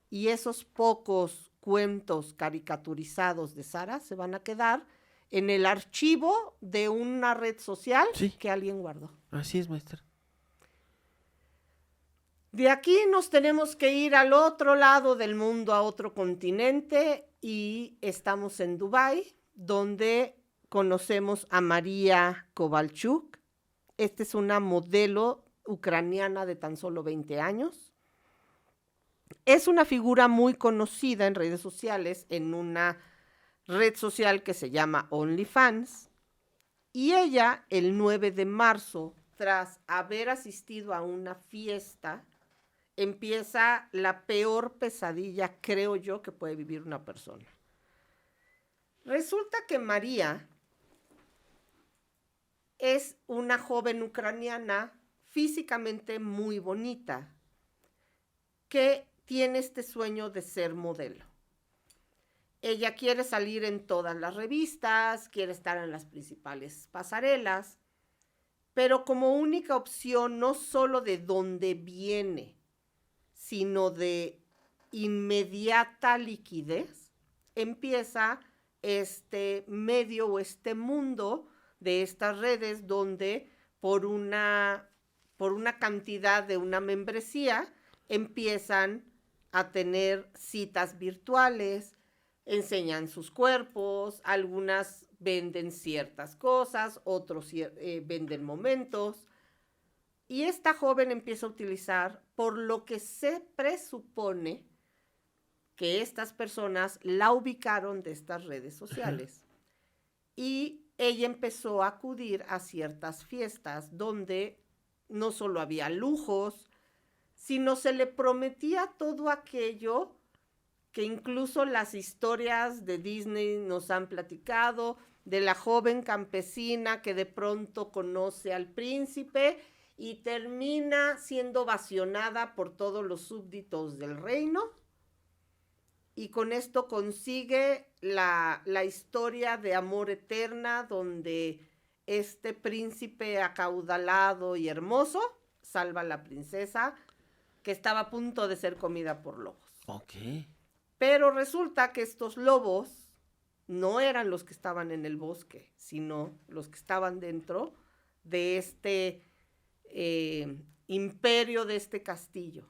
y esos pocos cuentos caricaturizados de Sara se van a quedar en el archivo de una red social que alguien guardó. Así es, maestra. De aquí nos tenemos que ir al otro lado del mundo, a otro continente, y estamos en Dubái, donde conocemos a María Kovalchuk. Esta es una modelo ucraniana de tan solo 20 años. Es una figura muy conocida en redes sociales, en una red social que se llama OnlyFans. Y ella, el 9 de marzo, tras haber asistido a una fiesta, empieza la peor pesadilla, creo yo, que puede vivir una persona. Resulta que María es una joven ucraniana físicamente muy bonita, que tiene este sueño de ser modelo. Ella quiere salir en todas las revistas, quiere estar en las principales pasarelas, pero como única opción, no solo de dónde viene, sino de inmediata liquidez, empieza este medio o este mundo de estas redes donde por una cantidad de una membresía empiezan a tener citas virtuales, enseñan sus cuerpos, algunas venden ciertas cosas, otros venden momentos. Y esta joven empieza a utilizar, por lo que se presupone que estas personas la ubicaron de estas redes sociales. Y ella empezó a acudir a ciertas fiestas donde no solo había lujos, sino se le prometía todo aquello que incluso las historias de Disney nos han platicado, de la joven campesina que de pronto conoce al príncipe y termina siendo vacionada por todos los súbditos del reino, y con esto consigue la historia de amor eterna, donde este príncipe acaudalado y hermoso salva a la princesa, que estaba a punto de ser comida por lobos. Ok. Pero resulta que estos lobos no eran los que estaban en el bosque, sino los que estaban dentro de este imperio, de este castillo.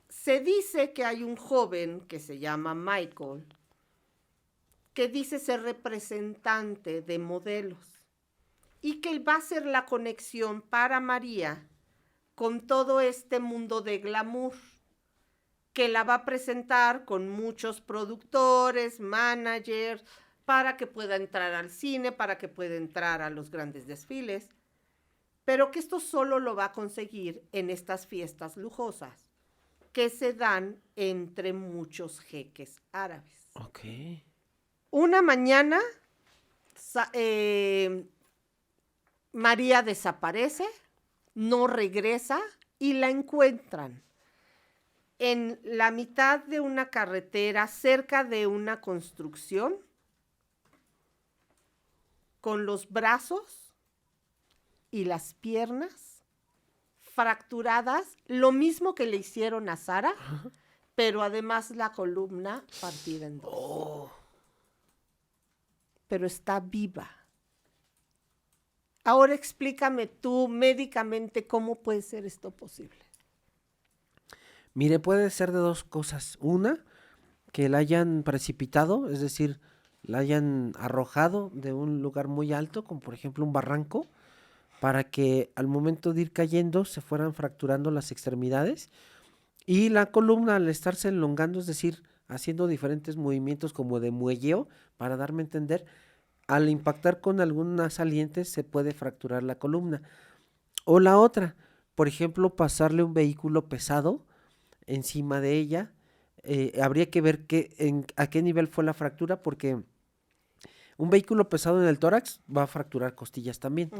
Se dice que hay un joven que se llama Michael, que dice ser representante de modelos y que él va a ser la conexión para María con todo este mundo de glamour, que la va a presentar con muchos productores, managers, para que pueda entrar al cine, para que pueda entrar a los grandes desfiles, pero que esto solo lo va a conseguir en estas fiestas lujosas que se dan entre muchos jeques árabes. Ok. Una mañana, María desaparece, no regresa y la encuentran en la mitad de una carretera, cerca de una construcción, con los brazos y las piernas fracturadas, lo mismo que le hicieron a Sara, pero además la columna partida en dos. Oh. Pero está viva. Ahora explícame tú médicamente cómo puede ser esto posible. Mire, puede ser de dos cosas. Una, que la hayan precipitado, es decir, la hayan arrojado de un lugar muy alto, como por ejemplo un barranco, para que al momento de ir cayendo se fueran fracturando las extremidades y la columna al estarse elongando, es decir, haciendo diferentes movimientos como de muelleo, para darme a entender, al impactar con algunas salientes se puede fracturar la columna. O la otra, por ejemplo, pasarle un vehículo pesado encima de ella, habría que ver a qué nivel fue la fractura, porque un vehículo pesado en el tórax va a fracturar costillas también,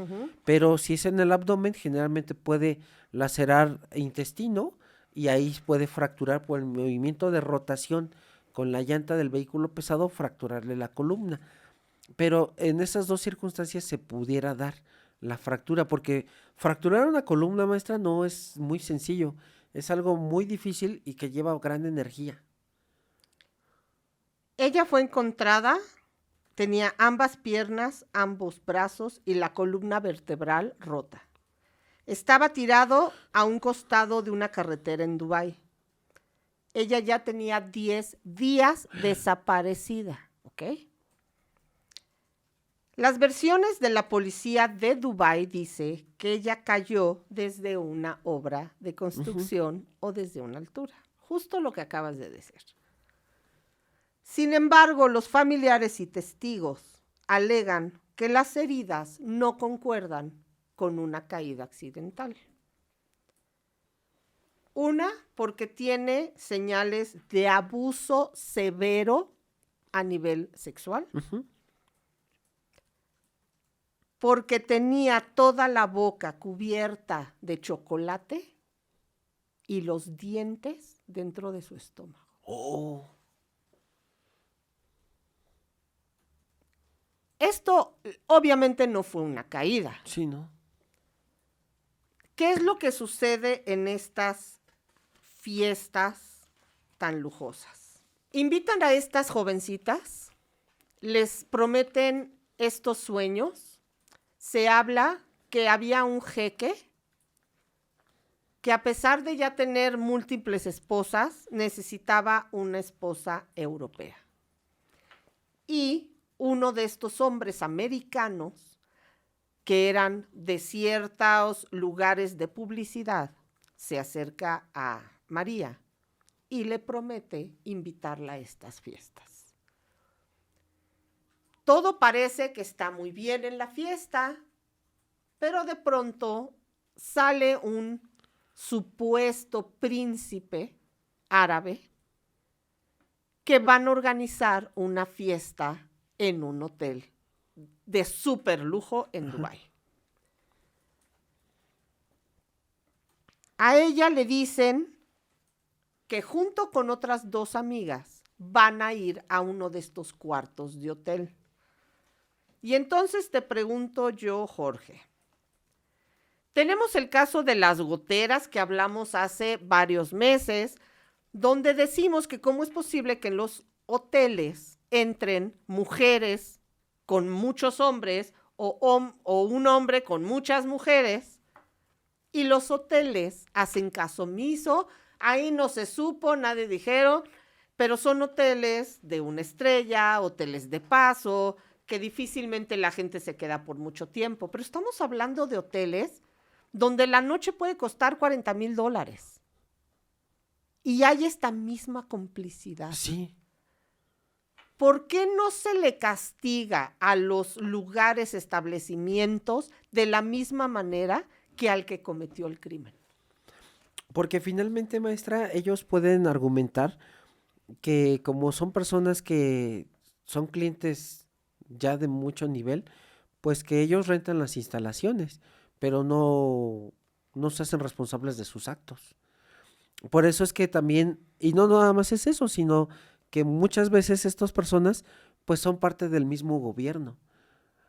pero si es en el abdomen, generalmente puede lacerar intestino y ahí puede fracturar por el movimiento de rotación con la llanta del vehículo pesado, fracturarle la columna. Pero en esas dos circunstancias se pudiera dar la fractura, porque fracturar una columna, maestra, no es muy sencillo, es algo muy difícil y que lleva gran energía. Ella fue encontrada, tenía ambas piernas, ambos brazos y la columna vertebral rota. Estaba tirado a un costado de una carretera en Dubái. Ella ya tenía 10 días desaparecida, ¿ok? Las versiones de la policía de Dubái dice que ella cayó desde una obra de construcción o desde una altura. Justo lo que acabas de decir. Sin embargo, los familiares y testigos alegan que las heridas no concuerdan con una caída accidental. Una, porque tiene señales de abuso severo a nivel sexual. Porque tenía toda la boca cubierta de chocolate y los dientes dentro de su estómago. Oh. Esto obviamente no fue una caída. Sí, ¿no? ¿Qué es lo que sucede en estas fiestas tan lujosas? Invitan a estas jovencitas, les prometen estos sueños. Se habla que había un jeque que a pesar de ya tener múltiples esposas, necesitaba una esposa europea. Y uno de estos hombres americanos, que eran de ciertos lugares de publicidad, se acerca a María y le promete invitarla a estas fiestas. Todo parece que está muy bien en la fiesta, pero de pronto sale un supuesto príncipe árabe que van a organizar una fiesta en un hotel de súper lujo en Dubái. A ella le dicen que junto con otras 2 amigas van a ir a uno de estos cuartos de hotel. Y entonces te pregunto yo, Jorge, tenemos el caso de las goteras que hablamos hace varios meses, donde decimos que cómo es posible que en los hoteles entren mujeres con muchos hombres o un hombre con muchas mujeres y los hoteles hacen caso omiso. Ahí no se supo, nadie dijeron, pero son hoteles de 1 estrella, hoteles de paso, que difícilmente la gente se queda por mucho tiempo. Pero estamos hablando de hoteles donde la noche puede costar $40,000. Y hay esta misma complicidad. Sí. ¿Por qué no se le castiga a los lugares, establecimientos, de la misma manera que al que cometió el crimen? Porque finalmente, maestra, ellos pueden argumentar que como son personas que son clientes ya de mucho nivel, pues que ellos rentan las instalaciones, pero no se hacen responsables de sus actos. Por eso es que también, y no nada más es eso, sino que muchas veces estas personas pues son parte del mismo gobierno.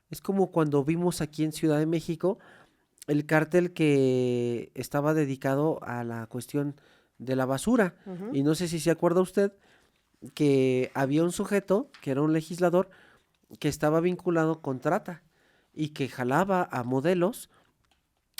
Es como cuando vimos aquí en Ciudad de México el cártel que estaba dedicado a la cuestión de la basura. Y no sé si se acuerda usted que había un sujeto, que era un legislador, que estaba vinculado con trata. y que jalaba a modelos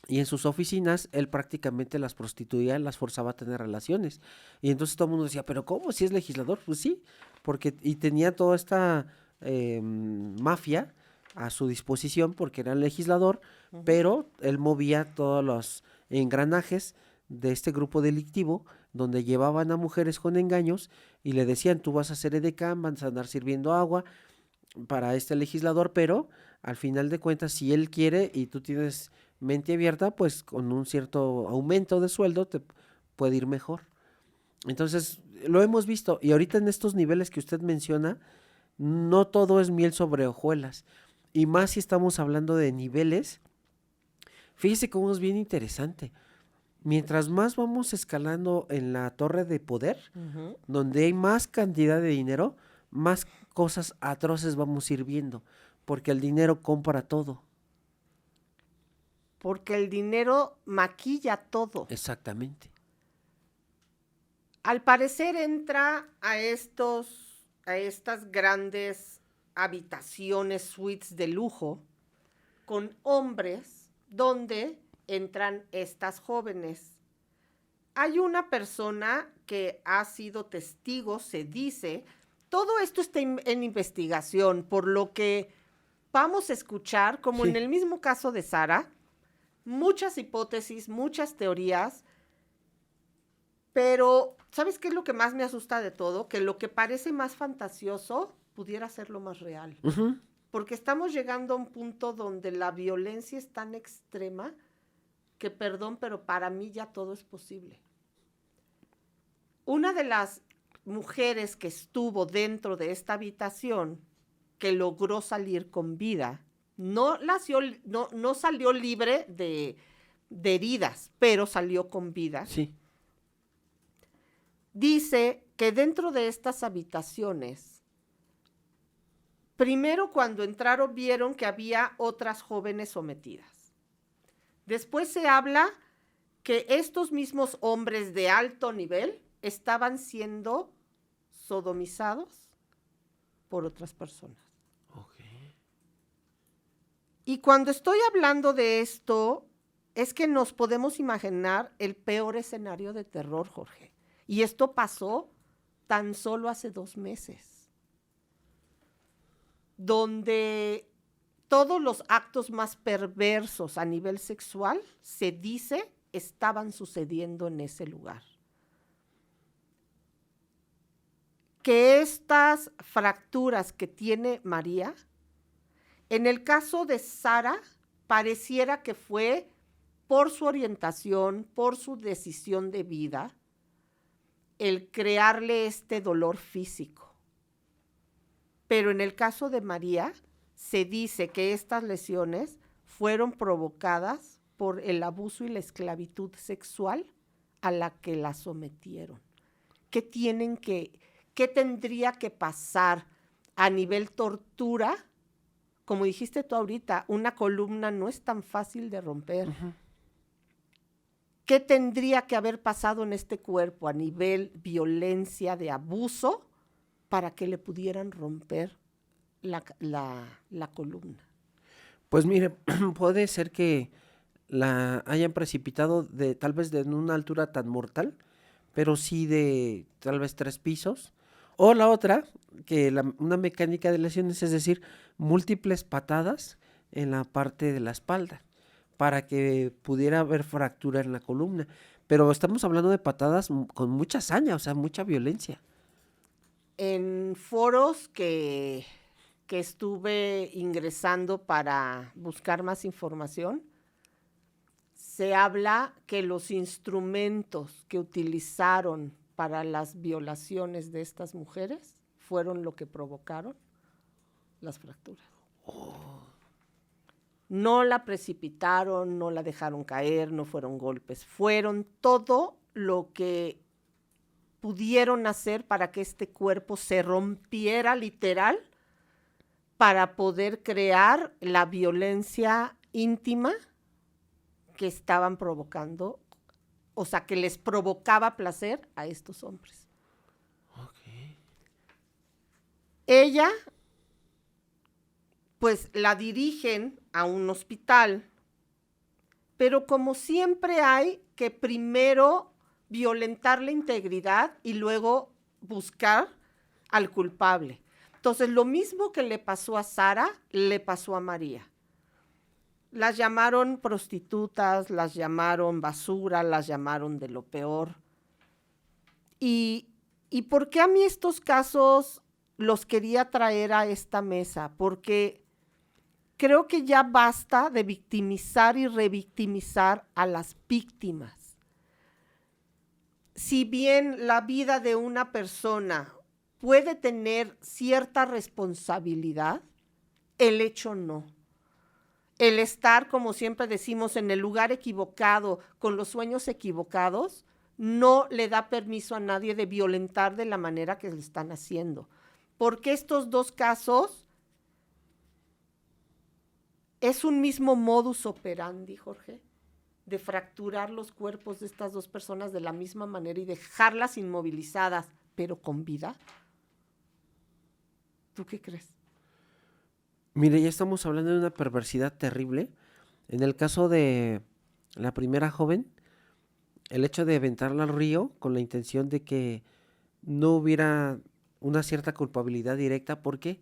y en sus oficinas él prácticamente las prostituía, las forzaba a tener relaciones. Y entonces todo el mundo decía, ¿pero cómo? ¿Si es legislador? Pues sí, porque y tenía toda esta mafia a su disposición porque era legislador, pero él movía todos los engranajes de este grupo delictivo donde llevaban a mujeres con engaños y le decían, tú vas a ser edecán, vas a andar sirviendo agua para este legislador, pero al final de cuentas, si él quiere y tú tienes mente abierta, pues con un cierto aumento de sueldo te puede ir mejor. Entonces, lo hemos visto y ahorita en estos niveles que usted menciona, no todo es miel sobre hojuelas. Y más si estamos hablando de niveles, fíjese cómo es bien interesante. Mientras más vamos escalando en la torre de poder, donde hay más cantidad de dinero, más cosas atroces vamos a ir viendo, porque el dinero compra todo. Porque el dinero maquilla todo. Exactamente. Al parecer entra a estas grandes habitaciones, suites de lujo, con hombres, donde entran estas jóvenes. Hay una persona que ha sido testigo, se dice, todo esto está en investigación, por lo que vamos a escuchar, como en el mismo caso de Sara, muchas hipótesis, muchas teorías, pero ¿sabes qué es lo que más me asusta de todo? Que lo que parece más fantasioso pudiera ser lo más real. Porque estamos llegando a un punto donde la violencia es tan extrema que, perdón, pero para mí ya todo es posible. Una de las mujeres que estuvo dentro de esta habitación, que logró salir con vida, no salió libre de heridas, pero salió con vida. Sí. Dice que dentro de estas habitaciones, primero cuando entraron vieron que había otras jóvenes sometidas. Después se habla que estos mismos hombres de alto nivel estaban siendo sodomizados por otras personas. Okay. Y cuando estoy hablando de esto, es que nos podemos imaginar el peor escenario de terror, Jorge. Y esto pasó tan solo hace 2 meses, donde todos los actos más perversos a nivel sexual, se dice, estaban sucediendo en ese lugar. Que estas fracturas que tiene María, en el caso de Sara, pareciera que fue por su orientación, por su decisión de vida, el crearle este dolor físico. Pero en el caso de María, se dice que estas lesiones fueron provocadas por el abuso y la esclavitud sexual a la que la sometieron. ¿Qué tendría que pasar a nivel tortura? Como dijiste tú ahorita, una columna no es tan fácil de romper. ¿Qué tendría que haber pasado en este cuerpo a nivel violencia de abuso para que le pudieran romper la columna? Pues mire, puede ser que la hayan precipitado tal vez de una altura tan mortal, pero sí de tal vez 3 pisos. O la otra, que una mecánica de lesiones, es decir, múltiples patadas en la parte de la espalda, para que pudiera haber fractura en la columna. Pero estamos hablando de patadas con mucha hazaña, o sea, mucha violencia. En foros que estuve ingresando para buscar más información, se habla que los instrumentos que utilizaron para las violaciones de estas mujeres fueron lo que provocaron las fracturas. No la precipitaron, no la dejaron caer, no fueron golpes, fueron todo lo que pudieron hacer para que este cuerpo se rompiera literal para poder crear la violencia íntima que estaban provocando, o sea, que les provocaba placer a estos hombres. Okay. Ella, pues la dirigen a un hospital, pero como siempre hay que primero violentar la integridad y luego buscar al culpable. Entonces, lo mismo que le pasó a Sara, le pasó a María. Las llamaron prostitutas, las llamaron basura, las llamaron de lo peor. ¿Y por qué a mí estos casos los quería traer a esta mesa? Porque creo que ya basta de victimizar y revictimizar a las víctimas. Si bien la vida de una persona puede tener cierta responsabilidad, el hecho no. El estar, como siempre decimos, en el lugar equivocado, con los sueños equivocados, no le da permiso a nadie de violentar de la manera que le están haciendo. Porque estos dos casos es un mismo modus operandi, Jorge, de fracturar los cuerpos de estas dos personas de la misma manera y dejarlas inmovilizadas, pero con vida. ¿Tú qué crees? Mire, ya estamos hablando de una perversidad terrible. En el caso de la primera joven, el hecho de aventarla al río con la intención de que no hubiera una cierta culpabilidad directa. ¿Por qué?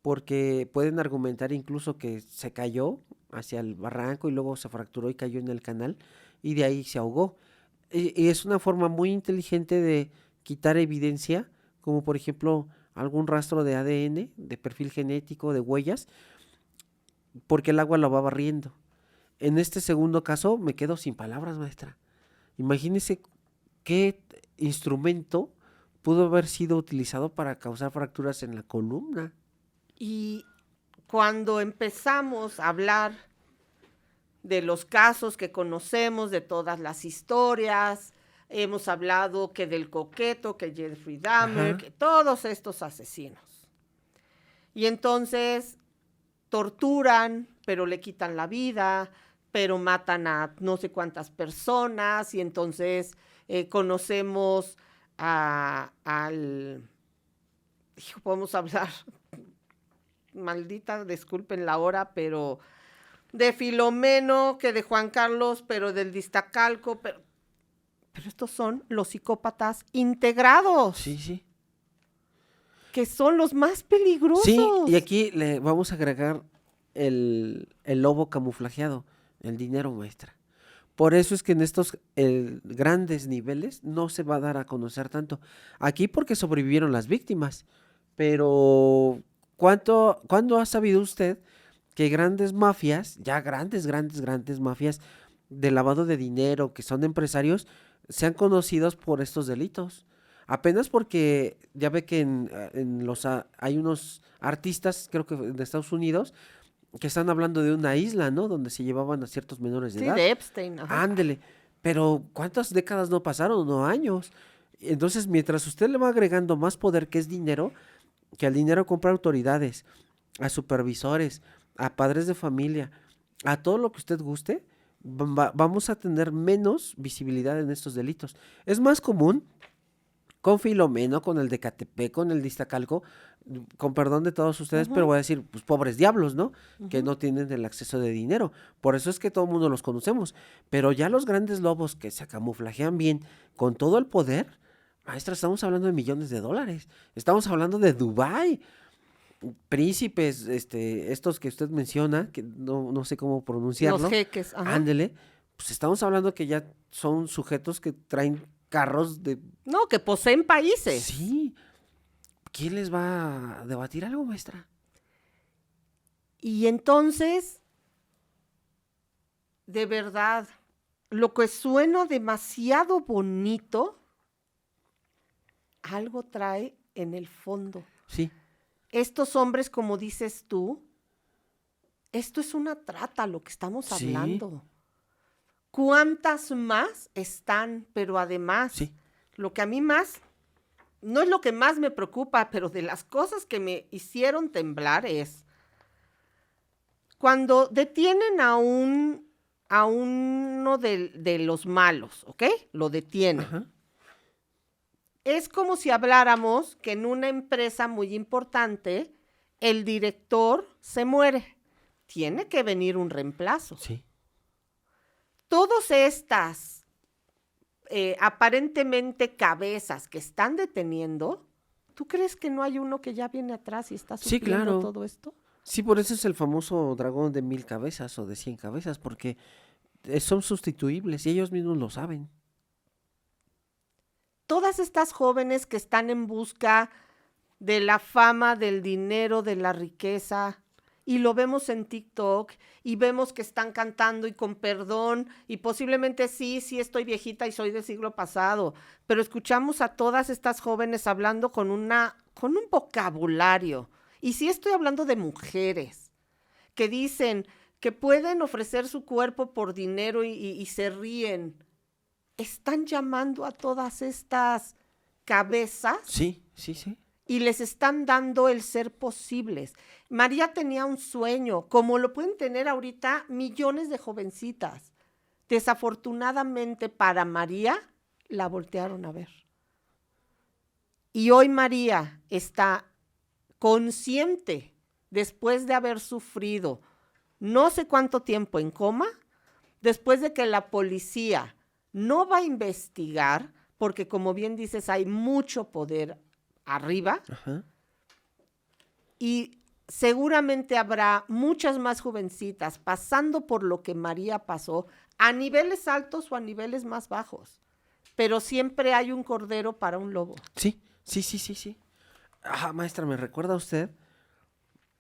Porque pueden argumentar incluso que se cayó hacia el barranco y luego se fracturó y cayó en el canal y de ahí se ahogó. Y es una forma muy inteligente de quitar evidencia, como por ejemplo algún rastro de ADN, de perfil genético, de huellas, porque el agua lo va barriendo. En este segundo caso me quedo sin palabras, maestra. Imagínese qué instrumento pudo haber sido utilizado para causar fracturas en la columna. Y cuando empezamos a hablar de los casos que conocemos, de todas las historias, hemos hablado que del Coqueto, que Jeffrey Dahmer, que todos estos asesinos. Y entonces torturan, pero le quitan la vida, pero matan a no sé cuántas personas, y entonces conocemos al... podemos hablar, maldita, disculpen la hora, pero de Filomeno, que de Juan Carlos, pero del Distacalco, pero estos son los psicópatas integrados. Sí, sí. Que son los más peligrosos. Sí, y aquí le vamos a agregar el lobo camuflajeado, el dinero, maestra. Por eso es que en estos grandes niveles no se va a dar a conocer tanto. Aquí porque sobrevivieron las víctimas. Pero, ¿cuándo ha sabido usted que grandes mafias, ya grandes mafias de lavado de dinero, que son empresarios, sean conocidos por estos delitos? Apenas porque ya ve que hay unos artistas, creo que de Estados Unidos, que están hablando de una isla, ¿no? Donde se llevaban a ciertos menores de edad. Sí, de Epstein. Ajá. Ándele. Pero ¿cuántas décadas no pasaron? No, años. Entonces, mientras usted le va agregando más poder, que es dinero, que al dinero compra autoridades, a supervisores, a padres de familia, a todo lo que usted guste, vamos a tener menos visibilidad en estos delitos. Es más común con Filomeno, con el de Catepec, con el de Iztacalco, con perdón de todos ustedes, pero voy a decir, pues pobres diablos, ¿no? Que no tienen el acceso de dinero. Por eso es que todo el mundo los conocemos. Pero ya los grandes lobos que se camuflajean bien con todo el poder, maestra, estamos hablando de millones de dólares. Estamos hablando de Dubái. Príncipes, estos que usted menciona, que no sé cómo pronunciarlo. Los jeques, ajá. Ándele. Pues estamos hablando que ya son sujetos que traen carros de... No, que poseen países. Sí. ¿Quién les va a debatir algo, maestra? Y entonces, de verdad, lo que suena demasiado bonito, algo trae en el fondo. Sí. Estos hombres, como dices tú, esto es una trata, lo que estamos hablando. ¿Cuántas más están? Pero además, Sí. Lo que a mí más, no es lo que más me preocupa, pero de las cosas que me hicieron temblar es cuando detienen a uno de los malos, ¿ok? Lo detienen. Ajá. Es como si habláramos que en una empresa muy importante el director se muere. tiene que venir un reemplazo. Sí. Todas estas aparentemente cabezas que están deteniendo, ¿tú crees que no hay uno que ya viene atrás y está Sí, supliendo claro. todo esto? Sí, por eso es el famoso dragón de 1000 cabezas o de 100 cabezas, porque son sustituibles y ellos mismos lo saben. Todas estas jóvenes que están en busca de la fama, del dinero, de la riqueza, y lo vemos en TikTok, y vemos que están cantando y con perdón, y posiblemente sí estoy viejita y soy del siglo pasado, pero escuchamos a todas estas jóvenes hablando con un vocabulario, y sí estoy hablando de mujeres, que dicen que pueden ofrecer su cuerpo por dinero y se ríen. Están llamando a todas estas cabezas Sí, sí, sí. y les están dando el ser posibles. María tenía un sueño, como lo pueden tener ahorita millones de jovencitas. Desafortunadamente para María, la voltearon a ver. Y hoy María está consciente, después de haber sufrido no sé cuánto tiempo en coma, después de que la policía no va a investigar, porque como bien dices, hay mucho poder arriba, Ajá. y seguramente habrá muchas más jovencitas pasando por lo que María pasó, a niveles altos o a niveles más bajos, pero siempre hay un cordero para un lobo. Sí, sí, sí, sí, sí. Ajá, maestra, ¿me recuerda usted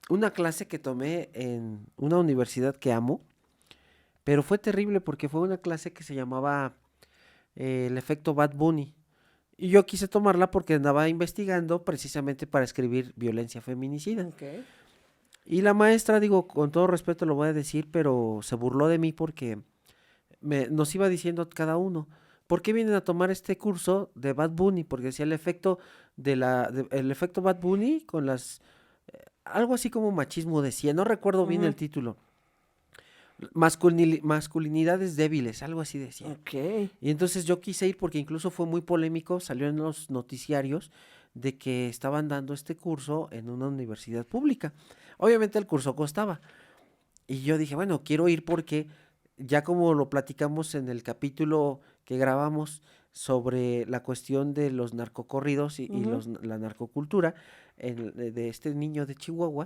una clase que tomé en una universidad que amo? Pero fue terrible porque fue una clase que se llamaba el efecto Bad Bunny. Y yo quise tomarla porque andaba investigando precisamente para escribir violencia feminicida. Okay. Y la maestra, digo, con todo respeto lo voy a decir, pero se burló de mí porque nos iba diciendo cada uno, ¿por qué vienen a tomar este curso de Bad Bunny? Porque decía el efecto el efecto Bad Bunny con las algo así como machismo decía, no recuerdo bien el título. Masculinidades débiles, algo así decía. Ok. Y entonces yo quise ir porque incluso fue muy polémico, salió en los noticiarios de que estaban dando este curso en una universidad pública. Obviamente el curso costaba. Y yo dije, bueno, quiero ir porque ya como lo platicamos en el capítulo que grabamos sobre la cuestión de los narcocorridos y la narcocultura de este niño de Chihuahua,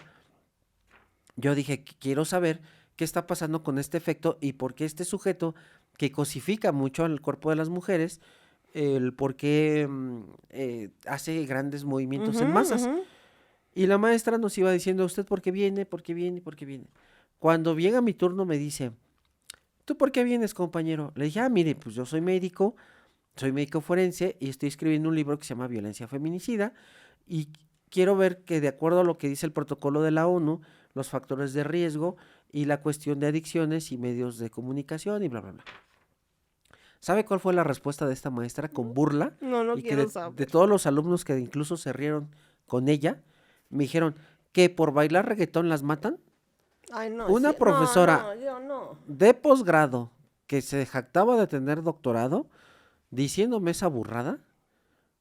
yo dije, quiero saber qué está pasando con este efecto y por qué este sujeto que cosifica mucho al cuerpo de las mujeres, el por qué hace grandes movimientos en masas. Y la maestra nos iba diciendo, ¿usted por qué viene? ¿Por qué viene? ¿Por qué viene? Cuando llega mi turno me dice, ¿tú por qué vienes, compañero? Le dije, mire, pues yo soy médico forense y estoy escribiendo un libro que se llama Violencia Feminicida y quiero ver que de acuerdo a lo que dice el protocolo de la ONU, los factores de riesgo y la cuestión de adicciones y medios de comunicación y bla, bla, bla. ¿Sabe cuál fue la respuesta de esta maestra? Con burla. No y que quiero saber. de todos los alumnos que incluso se rieron con ella, me dijeron que por bailar reggaetón las matan. Ay, no, Una profesora No, yo no. de posgrado que se jactaba de tener doctorado, diciéndome esa burrada,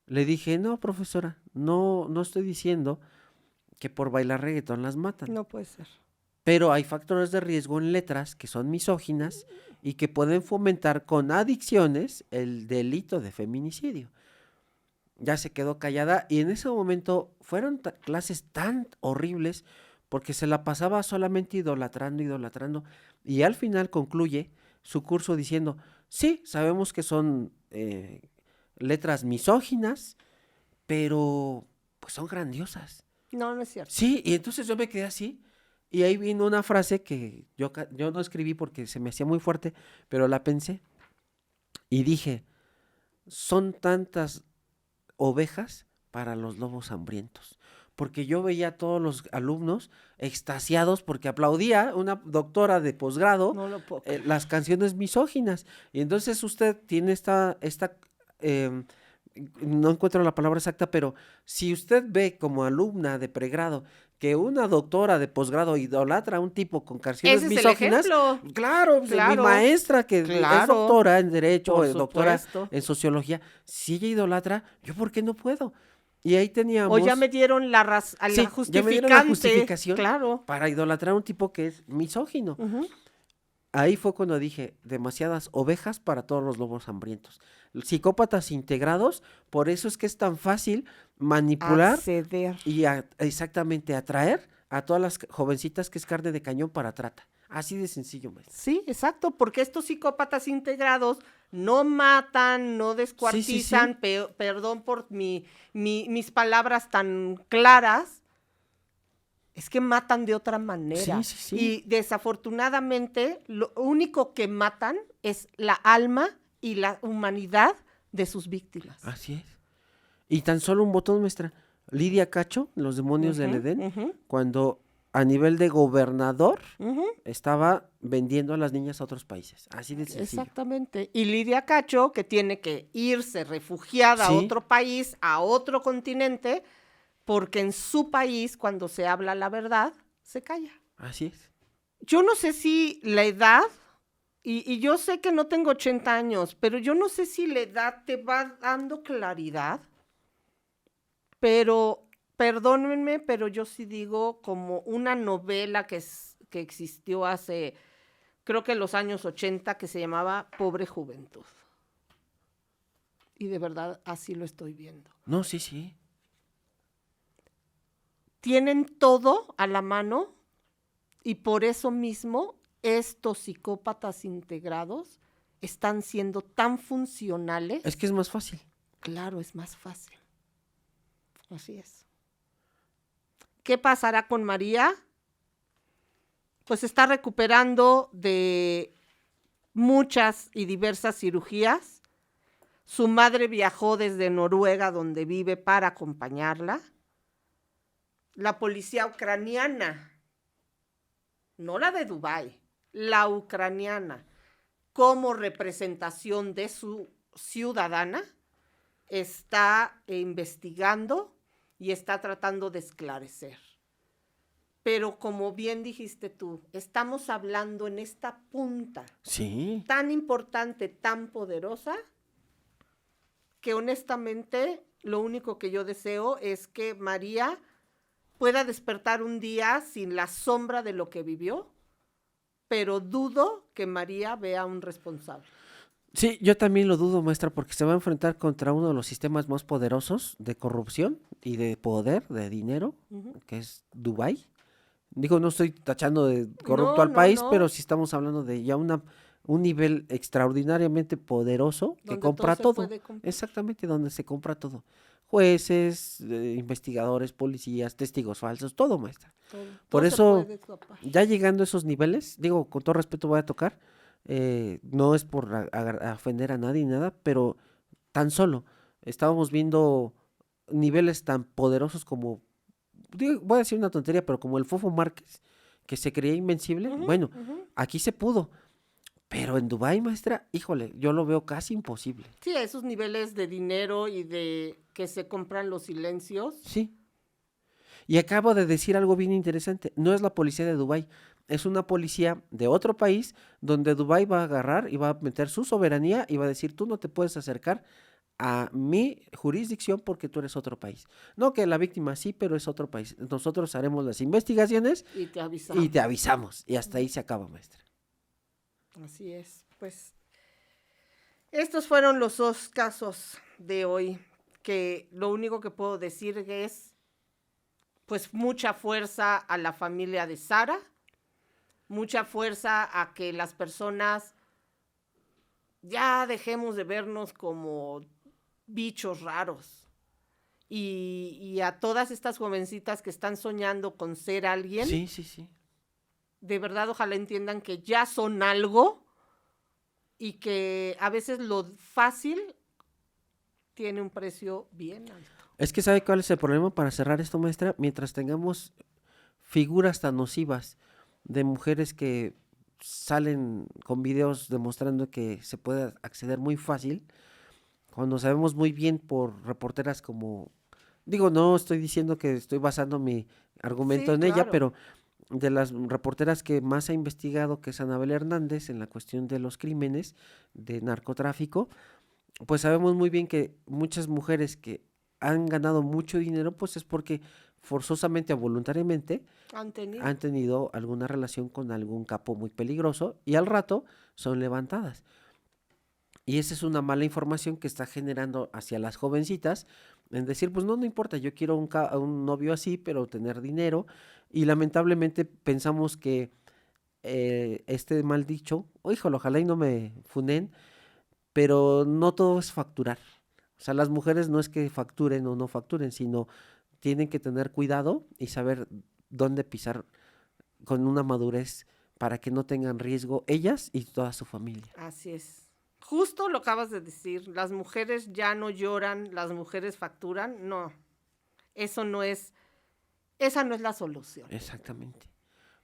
le dije, no, profesora, no estoy diciendo que por bailar reggaetón las matan. No puede ser. Pero hay factores de riesgo en letras que son misóginas y que pueden fomentar con adicciones el delito de feminicidio. Ya se quedó callada y en ese momento fueron clases tan horribles porque se la pasaba solamente idolatrando y al final concluye su curso diciendo, sí, sabemos que son letras misóginas, pero pues son grandiosas. No es cierto. Sí, y entonces yo me quedé así y ahí vino una frase que yo no escribí porque se me hacía muy fuerte, pero la pensé y dije, son tantas ovejas para los lobos hambrientos, porque yo veía a todos los alumnos extasiados porque aplaudía una doctora de posgrado No lo puedo creer. las canciones misóginas, y entonces usted tiene esta no encuentro la palabra exacta, pero si usted ve como alumna de pregrado que una doctora de posgrado idolatra a un tipo con canciones Ese es el misóginas, ejemplo. claro, mi Claro. maestra que es Claro. doctora en Derecho, Por doctora supuesto. en Sociología, si ella idolatra, ¿yo por qué no puedo? Y ahí O teníamos... ya me dieron la Sí, ya me dieron la justificación Claro. para idolatrar a un tipo que es misógino. Ujú. Ahí fue cuando dije, demasiadas ovejas para todos los lobos hambrientos. Psicópatas integrados, por eso es que es tan fácil manipular Acceder. y exactamente atraer a todas las jovencitas que es carne de cañón para trata. Así de sencillo, maestra. Sí, exacto, porque estos psicópatas integrados no matan, no descuartizan, perdón por mis palabras tan claras, es que matan de otra manera. Sí, sí, sí. Y desafortunadamente lo único que matan es la alma y la humanidad de sus víctimas. Así es. Y tan solo un botón, maestra. Lidia Cacho, Los demonios del Ujú, Edén, ujú, cuando a nivel de gobernador ujú. estaba vendiendo a las niñas a otros países. Así de sencillo. Exactamente. Y Lidia Cacho, que tiene que irse refugiada a Sí. otro país, a otro continente, porque en su país, cuando se habla la verdad, se calla. Así es. Yo no sé si la edad, y yo sé que no tengo 80 años, pero yo no sé si la edad te va dando claridad, pero perdónenme, pero yo sí digo como una novela que existió hace, creo que los años 80, que se llamaba Pobre Juventud. Y de verdad así lo estoy viendo. No, sí, sí. Tienen todo a la mano y por eso mismo estos psicópatas integrados están siendo tan funcionales. Es que es más fácil. Claro, es más fácil. Así es. ¿Qué pasará con María? Pues está recuperando de muchas y diversas cirugías. Su madre viajó desde Noruega, donde vive, para acompañarla. La policía ucraniana, no la de Dubái, la ucraniana, como representación de su ciudadana, está investigando y está tratando de esclarecer. Pero como bien dijiste tú, estamos hablando en esta punta Sí. tan importante, tan poderosa, que honestamente lo único que yo deseo es que María pueda despertar un día sin la sombra de lo que vivió, pero dudo que María vea a un responsable. Sí, yo también lo dudo, maestra, porque se va a enfrentar contra uno de los sistemas más poderosos de corrupción y de poder, de dinero, que es Dubái. Digo, no estoy tachando de corrupto al país, pero sí estamos hablando de ya un nivel extraordinariamente poderoso que Donde compra todo se todo. puede comprar. Exactamente, donde se compra todo. Jueces, investigadores, policías, testigos falsos, todo, maestra. Por Todo se eso, puede escapar. ya llegando a esos niveles, digo, con todo respeto voy a tocar, no es por ofender a nadie ni nada, pero tan solo estábamos viendo niveles tan poderosos como, digo, voy a decir una tontería, pero como el Fofo Márquez, que se creía invencible, bueno, aquí se pudo, pero en Dubái, maestra, híjole, yo lo veo casi imposible. Sí, a esos niveles de dinero y de que se compran los silencios. Sí. Y acabo de decir algo bien interesante, no es la policía de Dubái, es una policía de otro país donde Dubái va a agarrar y va a meter su soberanía y va a decir, tú no te puedes acercar a mi jurisdicción porque tú eres otro país. No que la víctima sí, pero es otro país. Nosotros haremos las investigaciones Y te avisamos. y te avisamos. Y hasta ahí se acaba, maestra. Así es. Pues estos fueron los 2 casos de hoy, que lo único que puedo decir es, pues, mucha fuerza a la familia de Sara, mucha fuerza a que las personas ya dejemos de vernos como bichos raros. Y a todas estas jovencitas que están soñando con ser alguien, Sí, sí, sí. de verdad ojalá entiendan que ya son algo y que a veces lo fácil tiene un precio bien alto. Es que ¿sabe cuál es el problema para cerrar esto, maestra? Mientras tengamos figuras tan nocivas de mujeres que salen con videos demostrando que se puede acceder muy fácil, cuando sabemos muy bien por reporteras como, digo, no estoy diciendo que estoy basando mi argumento Sí, en ella, claro. pero de las reporteras que más ha investigado, que es Anabel Hernández, en la cuestión de los crímenes de narcotráfico, pues sabemos muy bien que muchas mujeres que han ganado mucho dinero, pues es porque forzosamente o voluntariamente han tenido alguna relación con algún capo muy peligroso y al rato son levantadas. Y esa es una mala información que está generando hacia las jovencitas en decir, pues no importa, yo quiero un novio así, pero tener dinero. Y lamentablemente pensamos que este mal dicho, híjole, ojalá y no me funen, pero no todo es facturar. O sea, las mujeres no es que facturen o no facturen, sino tienen que tener cuidado y saber dónde pisar con una madurez para que no tengan riesgo ellas y toda su familia. Así es. Justo lo acabas de decir, las mujeres ya no lloran, las mujeres facturan, no. Esa no es la solución. Exactamente.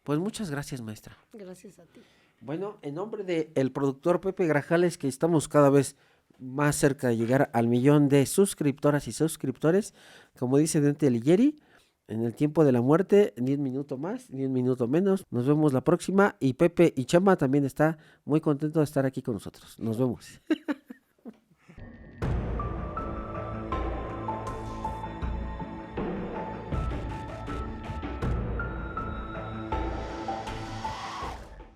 Pues muchas gracias, maestra. Gracias a ti. Bueno, en nombre del productor Pepe Grajales, que estamos cada vez más cerca de llegar al 1,000,000 de suscriptoras y suscriptores, como dice Dante Alighieri, en el tiempo de la muerte, ni un minuto más, ni un minuto menos. Nos vemos la próxima y Pepe y Chama también está muy contento de estar aquí con nosotros. Nos vemos.